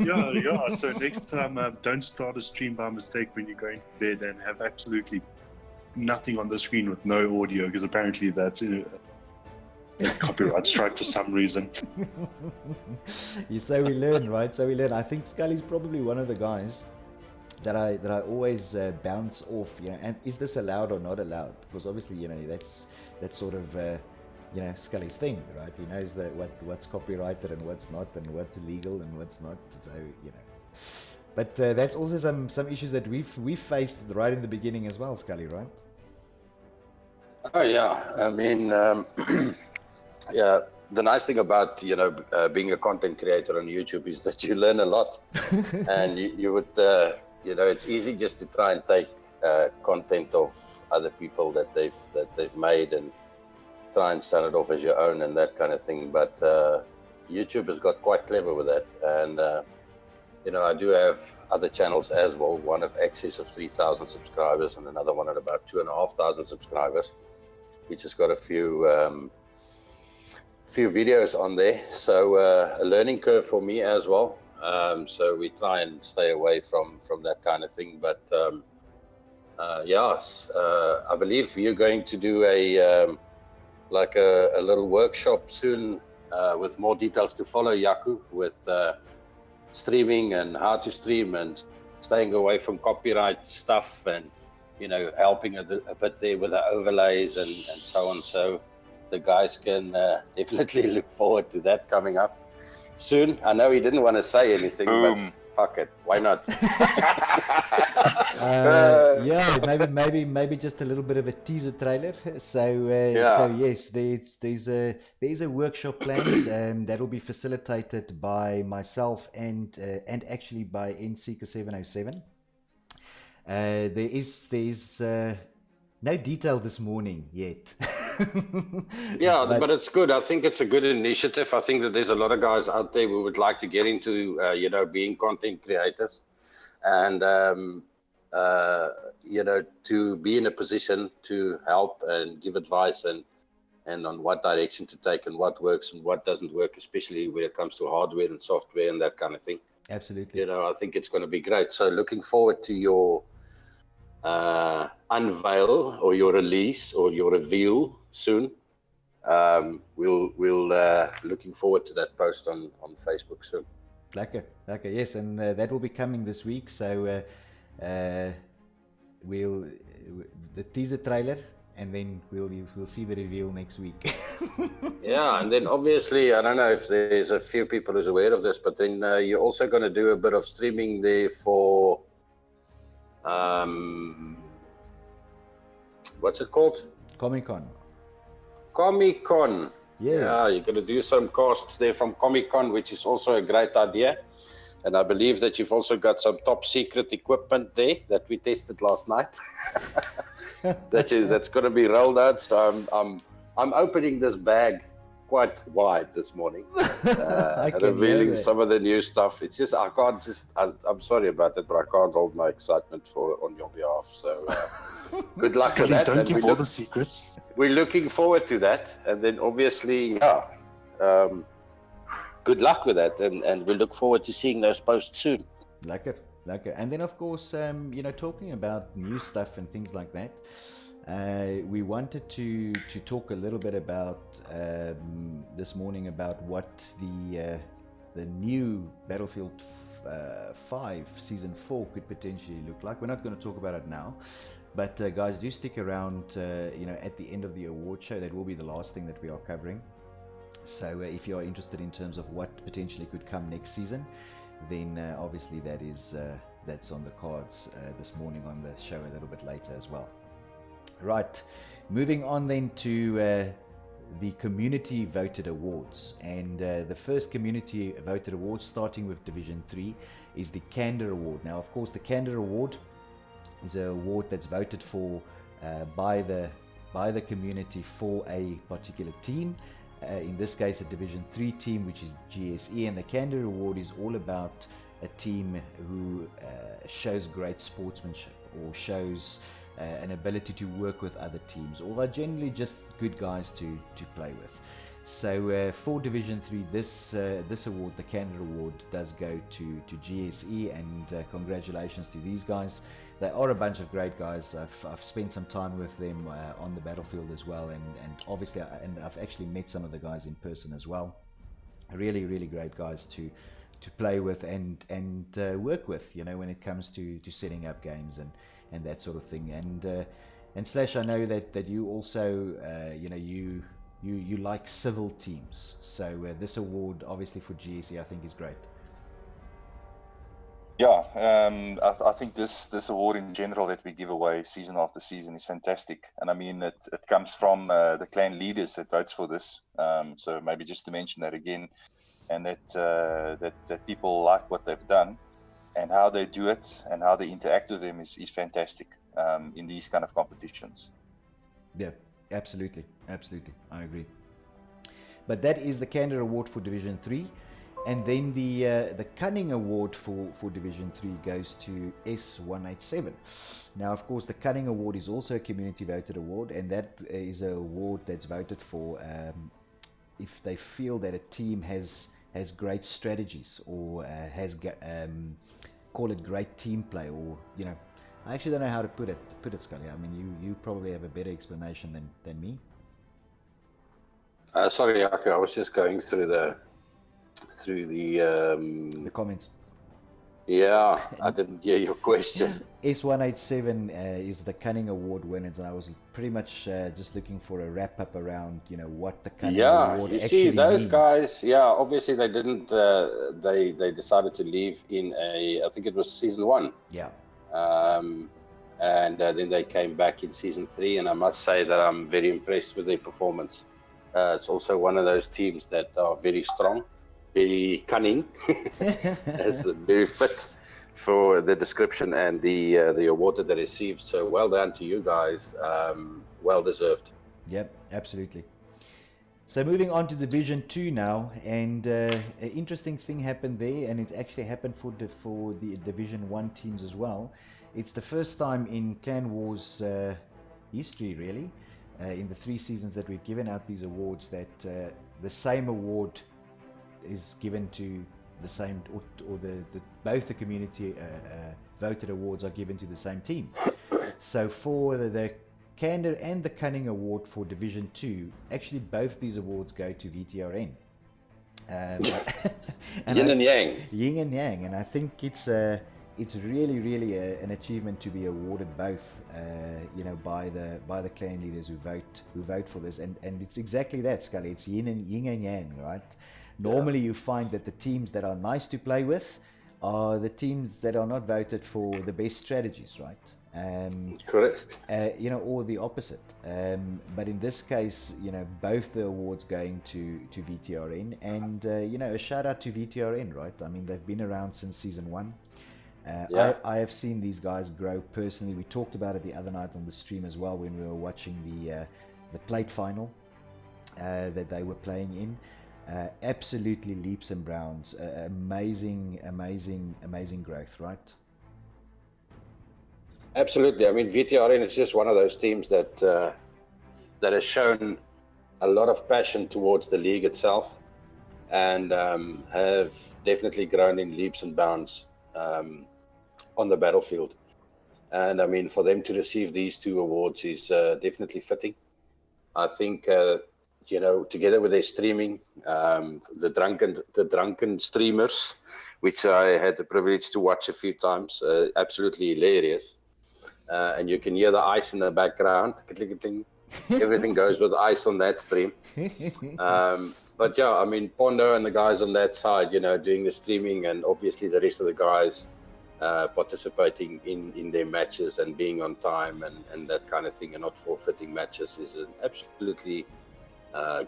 Yeah. So next time, don't start a stream by mistake when you're going to bed and have absolutely nothing on the screen with no audio, because apparently that's a copyright strike for some reason. So we learn, right? So we learn. I think Scully's probably one of the guys that I always bounce off. And is this allowed or not allowed? Because obviously, that's sort of Scully's thing, right? He knows that what's copyrighted and what's not, and what's legal and what's not. So but that's also some issues that we've faced right in the beginning as well, Scully, right? Oh yeah, I mean, yeah. The nice thing about being a content creator on YouTube is that you learn a lot, and you would it's easy just to try and take content of other people that they've made and try and start it off as your own and that kind of thing. But YouTube has got quite clever with that, and I do have other channels as well. One of excess of 3,000 subscribers, and another one at about 2,500 subscribers, which has got a few few videos on there, so a learning curve for me as well. So we try and stay away from that kind of thing. But yes, I believe you're going to do a like a little workshop soon with more details to follow, Yaku, with streaming and how to stream and staying away from copyright stuff, and helping a bit there with the overlays and so on. So the guys can definitely look forward to that coming up soon. I know he didn't want to say anything, Boom. but fuck it, why not? Yeah, maybe just a little bit of a teaser trailer. So yes, there's a workshop planned that will be facilitated by myself and actually by NSeeker 707. There's no detail this morning yet. Yeah, but it's good. I think it's a good initiative. I think that there's a lot of guys out there who would like to get into, being content creators, and to be in a position to help and give advice and on what direction to take and what works and what doesn't work, especially when it comes to hardware and software and that kind of thing. Absolutely. I think it's going to be great. So looking forward to your unveil or your release or your reveal soon. We'll looking forward to that post on Facebook soon. Lekker, yes, and that will be coming this week. So we'll the teaser trailer, and then we'll see the reveal next week. Yeah, and then obviously, I don't know if there's a few people who's aware of this, but then you're also going to do a bit of streaming there for what's it called? Comic-Con. Comic-Con. Yes. Yeah, you're going to do some casts there from Comic-Con, which is also a great idea. And I believe that you've also got some top secret equipment there that we tested last night. That's going to be rolled out. So I'm opening this bag quite wide this morning, and revealing some of the new stuff. It's just I'm sorry about that, but I can't hold my excitement on your behalf. So good luck with that. Don't give all the secrets. We're looking forward to that, and then obviously, good luck with that, and we look forward to seeing those posts soon. Lekker. And then of course, talking about new stuff and things like that, we wanted to talk a little bit about this morning about what the new Battlefield 5 Season 4 could potentially look like. We're not going to talk about it now, but guys, do stick around. At the end of the award show, that will be the last thing that we are covering. So if you are interested in terms of what potentially could come next season, then obviously that's on the cards this morning on the show a little bit later as well. Right, moving on then to the community voted awards, and the first community voted award, starting with Division 3, is the Candor Award. Now, of course, the Candor Award is an award that's voted for by the community for a particular team. In this case, a Division 3 team, which is GSE, and the Candor Award is all about a team who shows great sportsmanship or shows an ability to work with other teams, or are generally just good guys to play with. So for Division 3, this award, the Candor Award, does go to GSE, and congratulations to these guys. They are a bunch of great guys. I've spent some time with them on the battlefield as well, and obviously, and I've actually met some of the guys in person as well. Really, really great guys to play with and work with, when it comes to setting up games and that sort of thing. And Slash, I know that you also, you like civil teams. So this award, obviously for GSE, I think is great. Yeah, I think this award in general that we give away season after season is fantastic, and I mean it comes from the clan leaders that votes for this. So maybe just to mention that again, and that people like what they've done, and how they do it, and how they interact with them is fantastic in these kind of competitions. Yeah, absolutely, I agree. But that is the Candor Award for Division 3. And then the Cunning Award for Division 3 goes to S187. Now, of course, the Cunning Award is also a community voted award, and that is an award that's voted for if they feel that a team has great strategies or call it great team play, or I actually don't know how to put it, Scully. I mean, you probably have a better explanation than me. Sorry, Jaco, I was just going through the The comments. Yeah, I didn't hear your question. S187 is the Cunning Award winners, and I was pretty much just looking for a wrap up around what the Cunning Award You actually see, those means. guys, obviously they didn't. They decided to leave in I think it was season 1. Yeah. And then they came back in season 3, and I must say that I'm very impressed with their performance. It's also one of those teams that are very strong, very cunning, as very fit for the description and the award that they received. So well done to you guys. Well deserved. Yep, absolutely. So moving on to Division 2 now, and an interesting thing happened there, and it actually happened for the Division 1 teams as well. It's the first time in Clan Wars history, really, in the 3 seasons that we've given out these awards, that the same award is given to the same, or both the community voted awards are given to the same team. So for the Candor and the Cunning Award for Division 2, actually both these awards go to VTRN. Yin and Yang. Yin and Yang, and I think it's really an achievement to be awarded both, by the clan leaders who vote for this, and it's exactly that, Scully. It's yin and yang, right? Normally, you find that the teams that are nice to play with are the teams that are not voted for the best strategies, right? Correct. Or the opposite. But in this case, both the awards going to VTRN, and a shout out to VTRN, right? I mean, they've been around since season 1. I have seen these guys grow personally. We talked about it the other night on the stream as well when we were watching the plate final that they were playing in. Absolutely leaps and bounds. Amazing growth, right? Absolutely. I mean, VTRN is just one of those teams that has shown a lot of passion towards the league itself, and have definitely grown in leaps and bounds on the battlefield. And I mean, for them to receive these 2 awards is definitely fitting. I think together with their streaming, the drunken streamers, which I had the privilege to watch a few times, absolutely hilarious. And you can hear the ice in the background. Everything goes with ice on that stream. But yeah, I mean, Pondo and the guys on that side, doing the streaming, and obviously the rest of the guys participating in their matches and being on time and that kind of thing, and not forfeiting matches, is an absolutely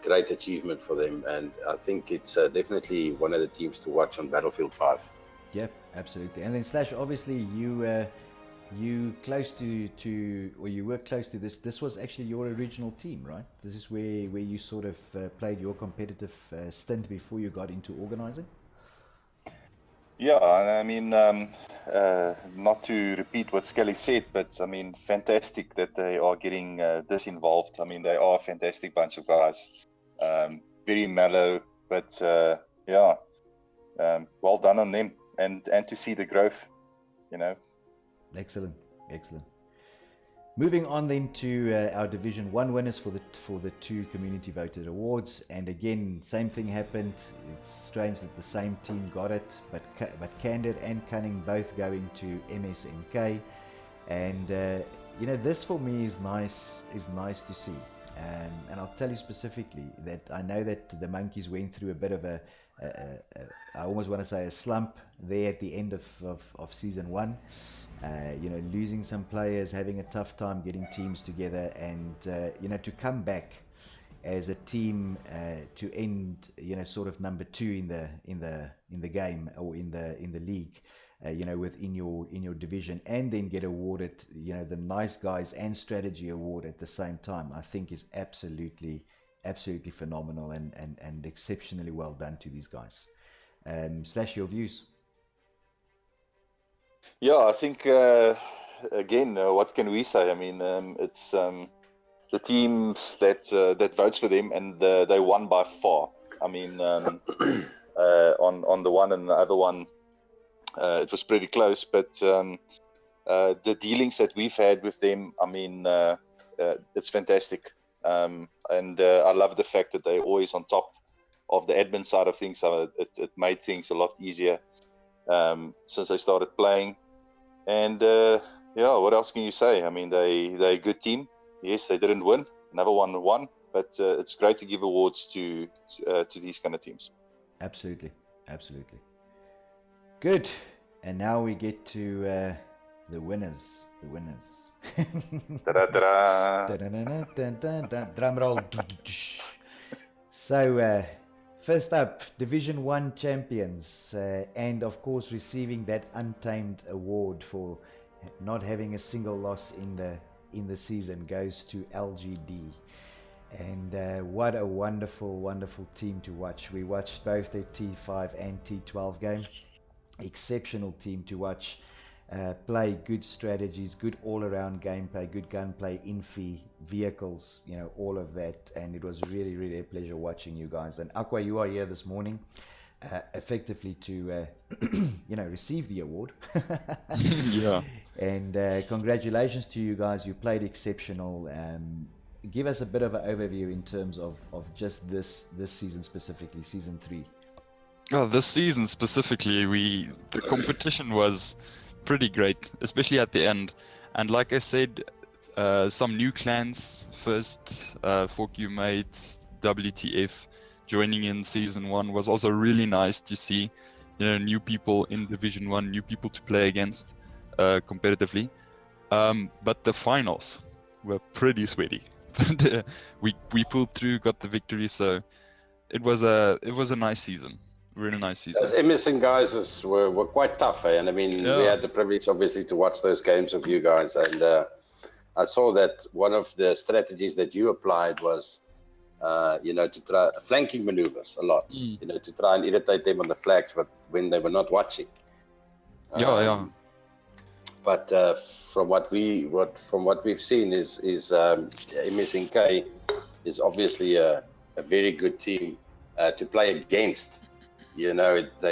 great achievement for them. And I think it's definitely one of the teams to watch on Battlefield 5. Yep, absolutely. And then Slash, obviously you close to or you were close to this. This was actually your original team, right? This is where you sort of played your competitive stint before you got into organizing. Yeah, I mean, not to repeat what Skelly said, but I mean, fantastic that they are getting this involved. I mean, they are a fantastic bunch of guys. Very mellow, but well done on them, and to see the growth, Excellent. Moving on then to our Division 1 winners for the 2 community voted awards, and again, same thing happened. It's strange that the same team got it, but Candid and Cunning both going to MSNK, and this for me is nice to see. And I'll tell you specifically that I know that the Monkeys went through a bit of I almost want to say a slump there at the end of season 1. Losing some players, having a tough time getting teams together, and to come back as a team to end sort of number 2 in the game, or in the league, within your division, and then get awarded the Nice Guys and Strategy Award at the same time, I think is absolutely phenomenal, and exceptionally well done to these guys. Slash, your views? Yeah, I think again, what can we say? I mean, it's the teams that votes for them, and they won by far. I mean, on the one and the other one, it was pretty close, but the dealings that we've had with them, I mean, it's fantastic. And I love the fact that they're always on top of the admin side of things. So it made things a lot easier since they started playing. And yeah, what else can you say? I mean, they're a good team. Yes, they didn't win. Never won, but it's great to give awards to these kind of teams. Absolutely. Good. And now we get to the winners. Ta-da-ta-da. Drum roll. So, first up, Division 1 champions, and of course receiving that Untamed award for not having a single loss in the season goes to LGD. And what a wonderful team to watch. We watched both their T5 and T12 game. Exceptional team to watch. Play good strategies, good all-around gameplay, good gunplay, infi, vehicles, all of that. And it was really a pleasure watching you guys. And Aqua, you are here this morning, effectively to, receive the award. Yeah. And congratulations to you guys. You played exceptional. Give us a bit of an overview in terms of just this season specifically, season 3. Well, this season specifically, the competition was pretty great, especially at the end. And like I said, some new clans first, 4Q Mates, WTF joining in season 1 was also really nice to see. New people in Division 1, new people to play against competitively. But the finals were pretty sweaty. But we pulled through, got the victory, so it was a nice season. Really nice season. Those missing guys were quite tough, eh? And I mean, we had the privilege, obviously, to watch those games with you guys. And I saw that one of the strategies that you applied was, to try flanking maneuvers a lot. To try and irritate them on the flags, but when they were not watching. Yeah. But from what we've seen is MSNK is obviously a very good team to play against. They're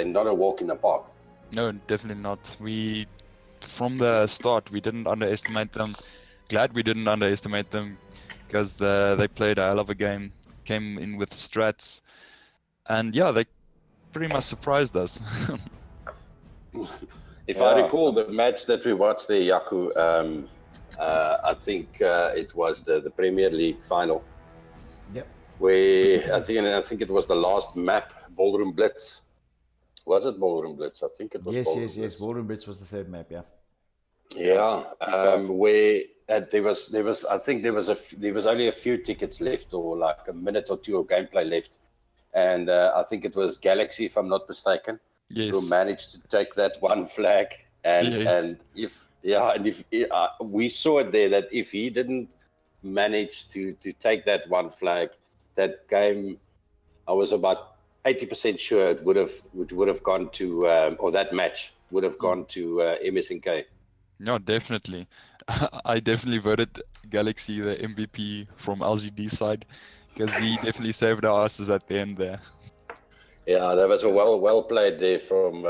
not a walk in the park. No, definitely not. From the start, we didn't underestimate them. Glad we didn't underestimate them, because they played a hell of a game. Came in with strats, and yeah, they pretty much surprised us. If I recall the match that we watched there, Yaku, I think it was the Premier League final. Yep. Where I think it was the last map, Ballroom Blitz. Was it Ballroom Blitz? I think it was. Yes. Ballroom Blitz was the third map. Yeah. Yeah. Where there was I think there was only a few tickets left, or like a minute or two of gameplay left, and I think it was Galaxy, if I'm not mistaken. Yes. Who managed to take that one flag, and if we saw it there, that if he didn't manage to take that one flag, that game, I was about 80% sure it would have gone to or that match would have gone to MSNK. No, definitely. I definitely voted Galaxy the MVP from LGD side, because he definitely saved our asses at the end there. Yeah, that was a well played there from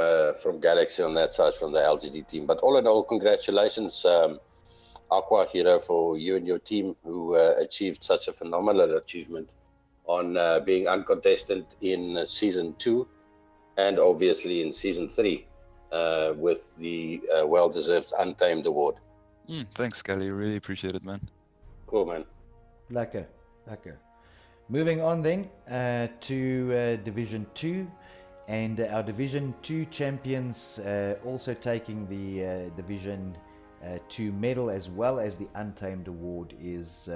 Galaxy on that side, from the LGD team. But all in all, congratulations, Aqua Hero, for you and your team who achieved such a phenomenal achievement on being uncontested in season 2 and obviously in season 3 with the well-deserved Untamed award. Thanks, Kelly. Really appreciate it, man. Cool, man. Lekker. Moving on then to Division 2, and our Division 2 champions also taking the Division 2 medal as well as the Untamed award is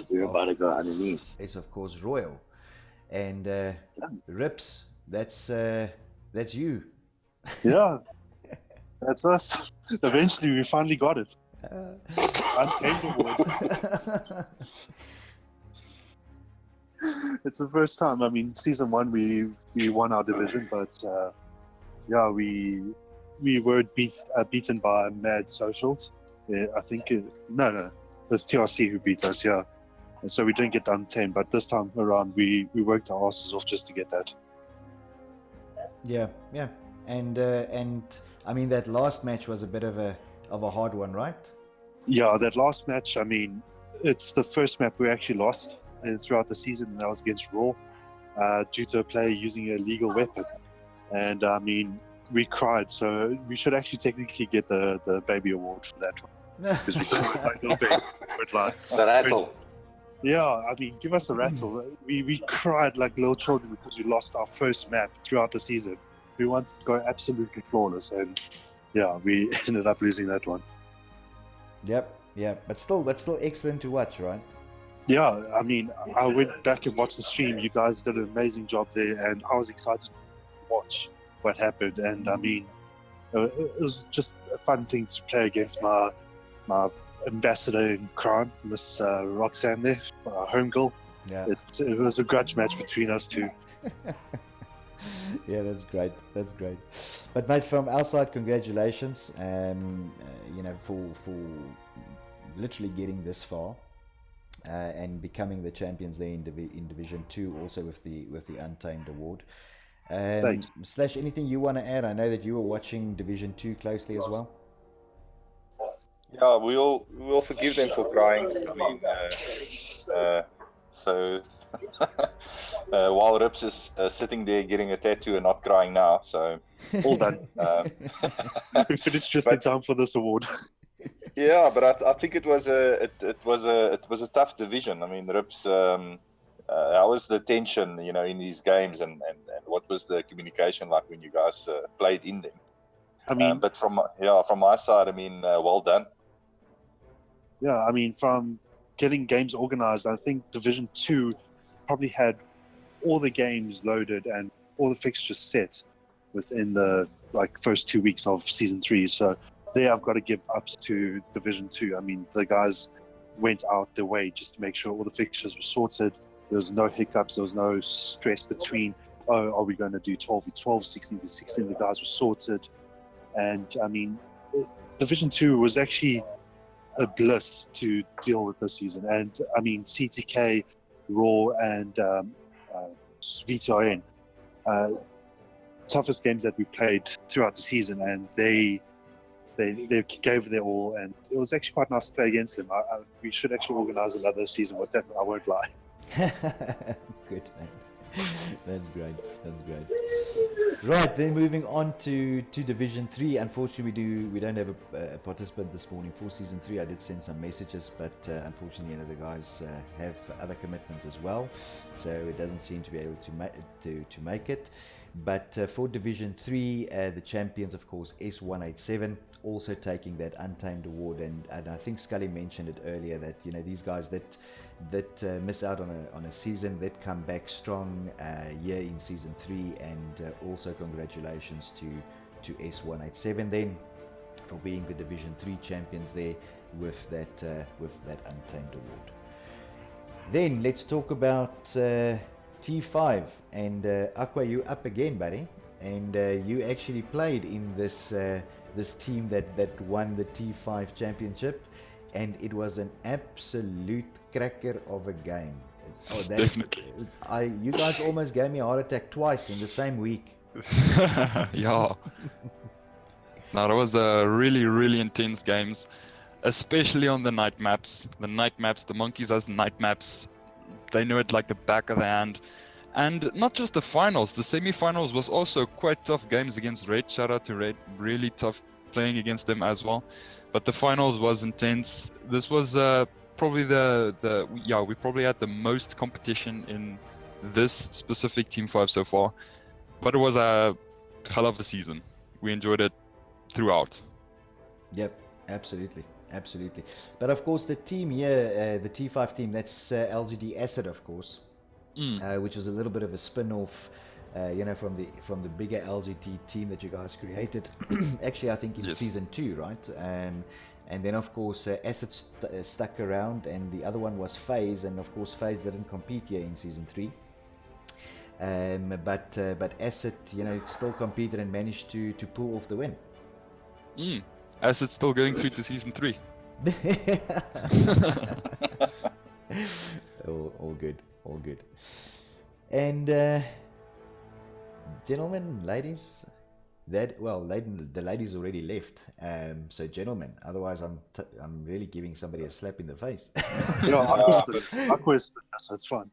we're about to go underneath. It's of course Royal, and Rips. That's you. Yeah, that's us. Eventually, we finally got it. Untamed award. It's the first time. I mean, season 1 we won our division, but we were beaten by Mad Socials. I think it was TRC who beat us. Yeah, and so we didn't get the Untamed. But this time around, we worked our asses off just to get that. Yeah, yeah, and I mean that last match was a bit of a hard one, right? Yeah, that last match, I mean, it's the first map we actually lost throughout the season, and that was against Raw, due to a player using a illegal weapon. And I mean, we cried, so we should actually technically get the baby award for that one. Because we cried like little baby. But like, The rattle. yeah, I mean, give us the rattle. We cried like little children because we lost our first map throughout the season. We wanted to go absolutely flawless, and yeah, we ended up losing that one. Yep, but still excellent to watch, right? Yeah, I mean, I went back and watched the stream. You guys did an amazing job there, and I was excited to watch what happened. And I mean, it was just a fun thing to play against my ambassador in crime, Miss Roxanne there, our home girl. Yeah. It was a grudge match between us two. Yeah, that's great. But mate, from our side, congratulations. You know, for literally getting this far, and becoming the champions there in Division 2, also with the Untamed Award. Thanks. Slash, anything you want to add? I know that you were watching Division 2 closely as well. Yeah, we'll forgive them for crying. I mean, so while Rips is sitting there getting a tattoo and not crying now, so All done. We finished just in time for this award. Yeah, but I think it was a tough division. I mean, Rips, how was the tension, you know, in these games, and what was the communication like when you guys played in them? I mean, but from my side, I mean, well done. Yeah, I mean, from getting games organized, I think Division 2 probably had all the games loaded and all the fixtures set within the first 2 weeks of Season 3. So there I've got to give ups to Division 2. I mean, the guys went out their way just to make sure all the fixtures were sorted. There was no hiccups. There was no stress between, oh, are we going to do 12v12, 16v16? The guys were sorted. And, I mean, Division 2 was actually a bliss to deal with this season. And I mean, CTK, Raw, and VTRN, toughest games that we played throughout the season, and they gave their all, and it was actually quite nice to play against them. We should actually organize another season with them, I won't lie. Good, man. That's great. Right, then moving on to Division 3. Unfortunately, we don't have a participant this morning for Season 3. I did send some messages, but unfortunately, the guys have other commitments as well, so it doesn't seem to be able to make it. But for Division 3, the champions, of course, S187, also taking that Untamed Award, and I think Scully mentioned it earlier that these guys that miss out on a season, that come back strong here in Season 3, and also congratulations to S187 then for being the Division 3 champions there with that Untamed Award. Then let's talk about T5, and Aqua, you up again, buddy, and you actually played in this team that won the T5 championship, and it was an absolute cracker of a game. Definitely. You guys almost gave me a heart attack twice in the same week. Yeah. No, that was really, really intense games, especially on the night maps. The monkeys as night maps, they know it like the back of the hand. And not just the finals, the semi-finals was also quite tough games against Red. Shout out to Red, really tough playing against them as well. But the finals was intense. This was probably we probably had the most competition in this specific Team 5 so far. But it was a hell of a season. We enjoyed it throughout. Yep, absolutely. But of course, the team here, the T5 team, that's LGD Acid, of course, which was a little bit of a spin-off, from the bigger LGT team that you guys created. Actually, I think in Season 2, right? And then, of course, Acid stuck around, and the other one was FaZe, and of course, FaZe didn't compete here in Season 3. But Acid, still competed and managed to pull off the win. Acid still going through to Season 3. All good, all good. And gentlemen, ladies, the ladies already left. So gentlemen, otherwise I'm really giving somebody a slap in the face. Aqua's so it's fun.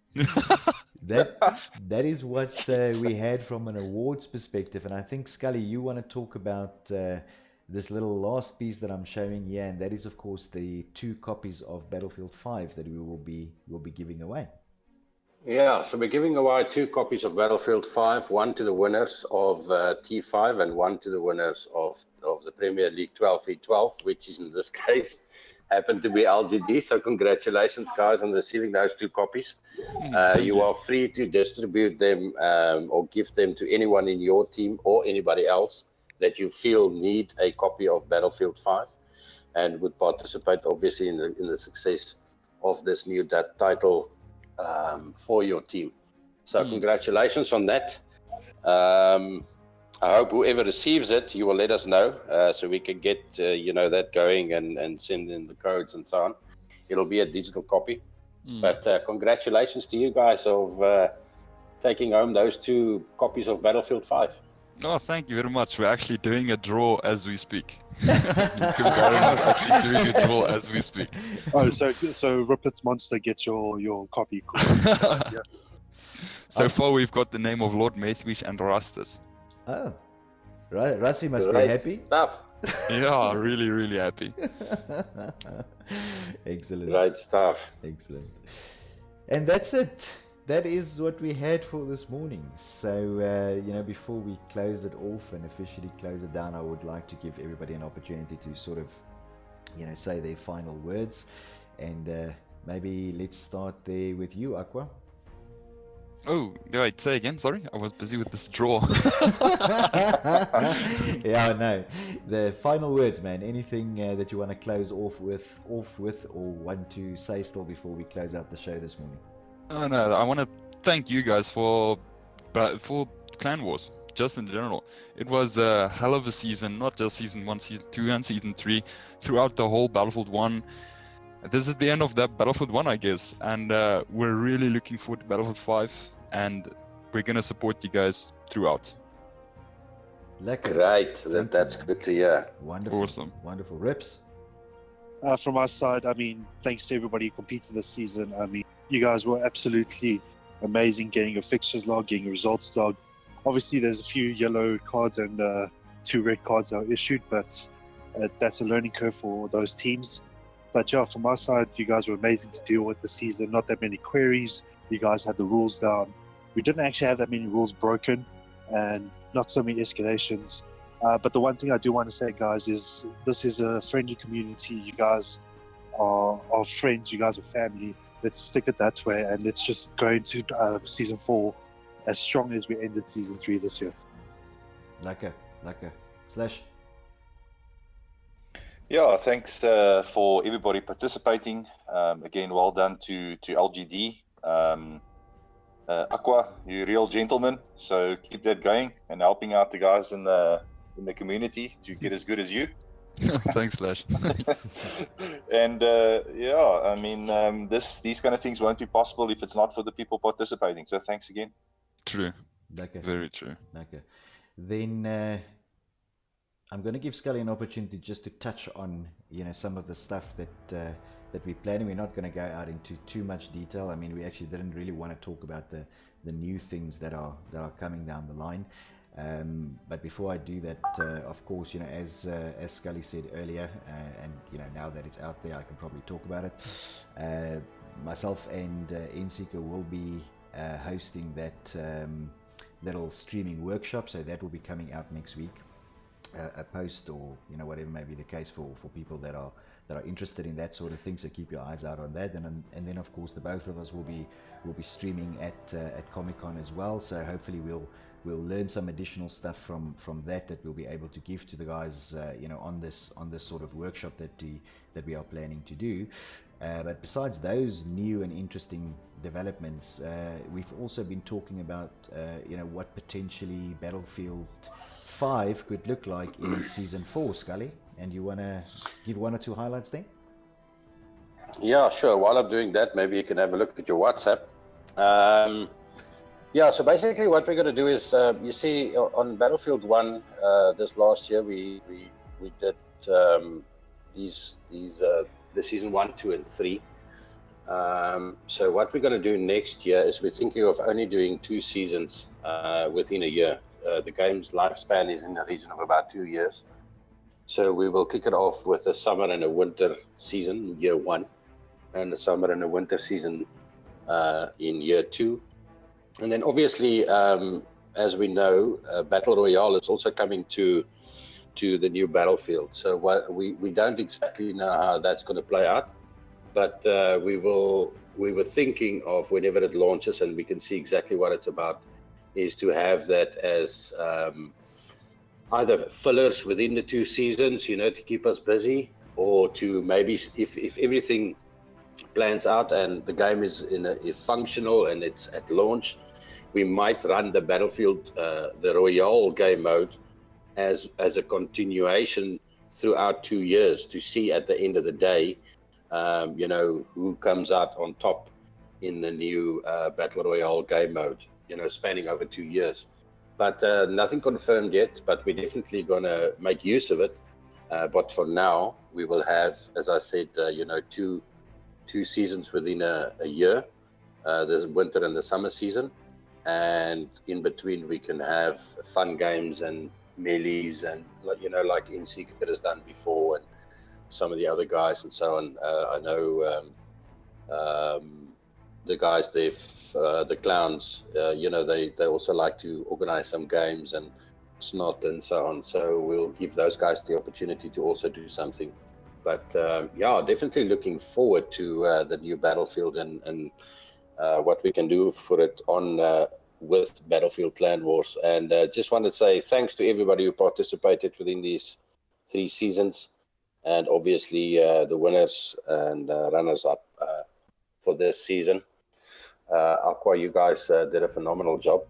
That is what we had from an awards perspective, and I think Scully, you want to talk about this little last piece that I'm showing here, and that is of course the 2 copies of Battlefield 5 that we will be giving away. Yeah, so we're giving away 2 copies of Battlefield 5, one to the winners of T5 and one to the winners of the Premier League 12v12, which is in this case happened to be LGD. So congratulations, guys, on receiving those 2 copies. You are free to distribute them or give them to anyone in your team or anybody else that you feel need a copy of Battlefield 5 and would participate, obviously, in the success of this new title for your team. So congratulations on that. I hope whoever receives it, you will let us know so we can get that going and send in the codes and so on. It'll be a digital copy. But congratulations to you guys of taking home those 2 copies of Battlefield 5. No, thank you very much. We're actually doing a draw as we speak. We're actually doing a draw as we speak. Oh, so Riplet's Monster gets your copy. Cool. Yeah. So far, we've got the name of Lord Maithwish and Rastus. Oh, Rassi must Great be happy. stuff. Yeah, really, really happy. Excellent. Great stuff. Excellent. And that's it. That is what we had for this morning. So, before we close it off and officially close it down, I would like to give everybody an opportunity to sort of, say their final words. And maybe let's start there with you, Aqua. Oh, wait, say again, sorry? I was busy with this draw. Yeah, I know. The final words, man. Anything that you want to close off with, or want to say still before we close out the show this morning? Oh no, I want to thank you guys for Clan Wars, just in general. It was a hell of a season, not just season 1, season 2, and season 3, throughout the whole Battlefield 1. This is the end of that Battlefield 1, I guess, and we're really looking forward to Battlefield 5, and we're going to support you guys throughout. Lekker. Great, that's good to hear. Wonderful. Awesome. Wonderful. Rips? From our side, thanks to everybody who competed this season. You guys were absolutely amazing getting your fixtures log, getting your results log. Obviously, there's a few yellow cards and 2 red cards that were issued, but that's a learning curve for those teams. But yeah, from our side, you guys were amazing to deal with this season. Not that many queries. You guys had the rules down. We didn't actually have that many rules broken and not so many escalations. But the one thing I do want to say, guys, is this is a friendly community. You guys are friends. You guys are family. Let's stick it that way, and let's just go into season 4 as strong as we ended season 3 this year. Lekker. Slash? Yeah, thanks for everybody participating. Again, well done to LGD. Aqua, you're a real gentleman, so keep that going and helping out the guys in the community to get as good as you. Thanks, Slash. And these kind of things won't be possible if it's not for the people participating. So thanks again. True. Lekker. Very true. Lekker. Then I'm going to give Scully an opportunity just to touch on, some of the stuff that we're planning. We're not going to go out into too much detail. We actually didn't really want to talk about the new things that are coming down the line. But before I do that, of course, as Scully said earlier, and now that it's out there, I can probably talk about it. Myself and NSeeker will be hosting that little streaming workshop, so that will be coming out next week. A post or whatever may be the case for people that are interested in that sort of thing. So keep your eyes out on that, and then of course the both of us will be streaming at Comic-Con as well. So hopefully we'll learn some additional stuff from that we'll be able to give to the guys on this sort of workshop that we are planning to do. But besides those new and interesting developments, we've also been talking about what potentially Battlefield 5 could look like in season 4, Scully, and you want to give 1 or 2 highlights there? Yeah, sure. While I'm doing that, maybe you can have a look at your WhatsApp. Yeah, so basically what we're going to do is, you see, on Battlefield 1 this last year, we did the season 1, 2, and 3. So what we're going to do next year is we're thinking of only doing 2 seasons within a year. The game's lifespan is in the region of about 2 years. So we will kick it off with a summer and a winter season, year 1, and a summer and a winter season in year 2. And then obviously, as we know, Battle Royale is also coming to the new Battlefield. So we don't exactly know how that's going to play out, but we were thinking of whenever it launches and we can see exactly what it's about, is to have that as either fillers within the 2 seasons, to keep us busy, or to maybe if everything plans out and the game is functional and it's at launch, we might run the Battlefield, the Royale game mode, as a continuation throughout 2 years to see at the end of the day, who comes out on top in the new Battle Royale game mode, spanning over 2 years. But nothing confirmed yet, but we're definitely going to make use of it. But for now, we will have, as I said, two seasons within a year, the winter and the summer season, and in between we can have fun games and melees and like NCeeker has done before, and some of the other guys and so on. I know the guys there, the clowns, they also like to organize some games and snot and so on, so we'll give those guys the opportunity to also do something. But yeah, definitely looking forward to the new Battlefield and what we can do for it on with Battlefield Clan Wars. And just want to say thanks to everybody who participated within these 3 seasons, and obviously the winners and runners-up for this season. Aqua, you guys did a phenomenal job.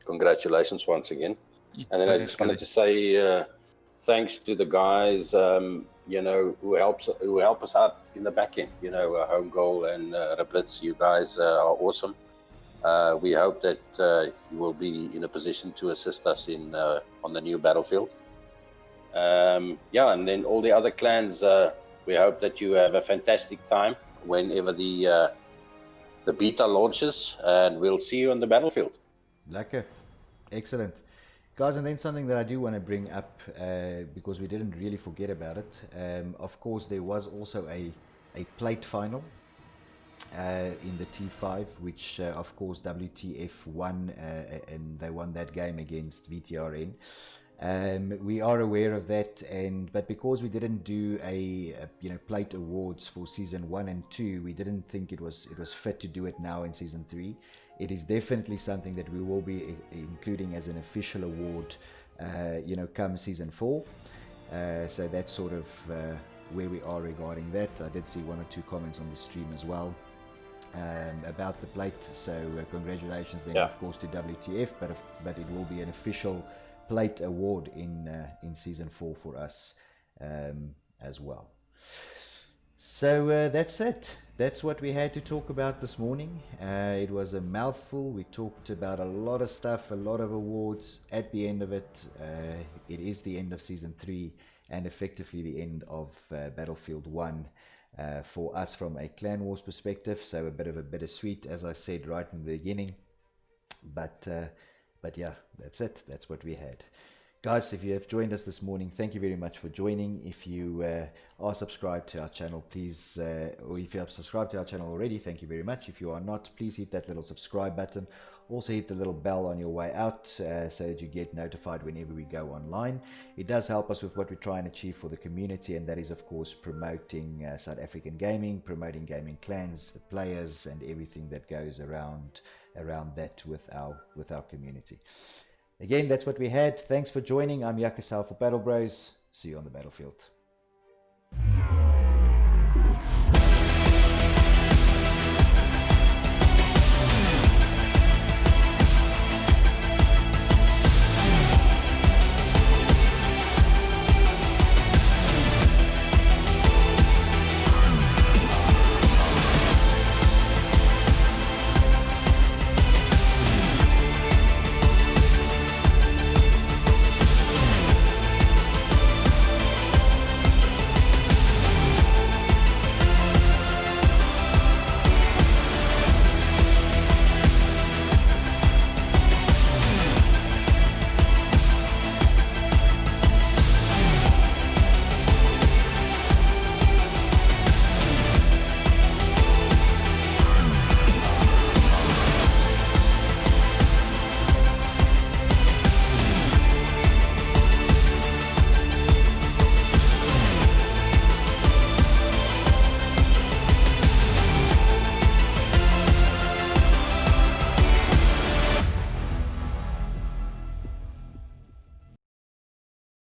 Congratulations once again. And then I just wanted to say thanks to the guys, who help us out in the back end. Home Goal and Replitz, you guys are awesome. We hope that you will be in a position to assist us on the new Battlefield. And then all the other clans, we hope that you have a fantastic time whenever the beta launches, and we'll see you on the Battlefield. Lekker. Excellent. Guys, and then something that I do want to bring up, because we didn't really forget about it. Of course, there was also a plate final in the T5, which of course WTF won, and they won that game against VTRN. We are aware of that, but because we didn't do a plate awards for season 1 and 2, we didn't think it was fit to do it now in season 3. It is definitely something that we will be including as an official award, come season 4. So that's sort of where we are regarding that. I did see 1 or 2 comments on the stream as well about the plate. So congratulations then, of course, to WTF, but it will be an official plate award in season 4 for us as well. So that's it. That's what we had to talk about this morning. It was a mouthful. We talked about a lot of stuff, a lot of awards. At the end of it, it is the end of season 3 and effectively the end of Battlefield 1 for us from a Clan Wars perspective. So a bit of a bittersweet, as I said right in the beginning. But yeah, that's it. That's what we had. Guys, if you have joined us this morning, thank you very much for joining. If you are subscribed to our channel, please, or if you have subscribed to our channel already, thank you very much. If you are not, please hit that little subscribe button. Also hit the little bell on your way out so that you get notified whenever we go online. It does help us with what we try and achieve for the community, and that is, of course, promoting South African gaming, promoting gaming clans, the players, and everything that goes around that with our community. Again, that's what we had. Thanks for joining. I'm Yakasal for Battle Bros. See you on the battlefield.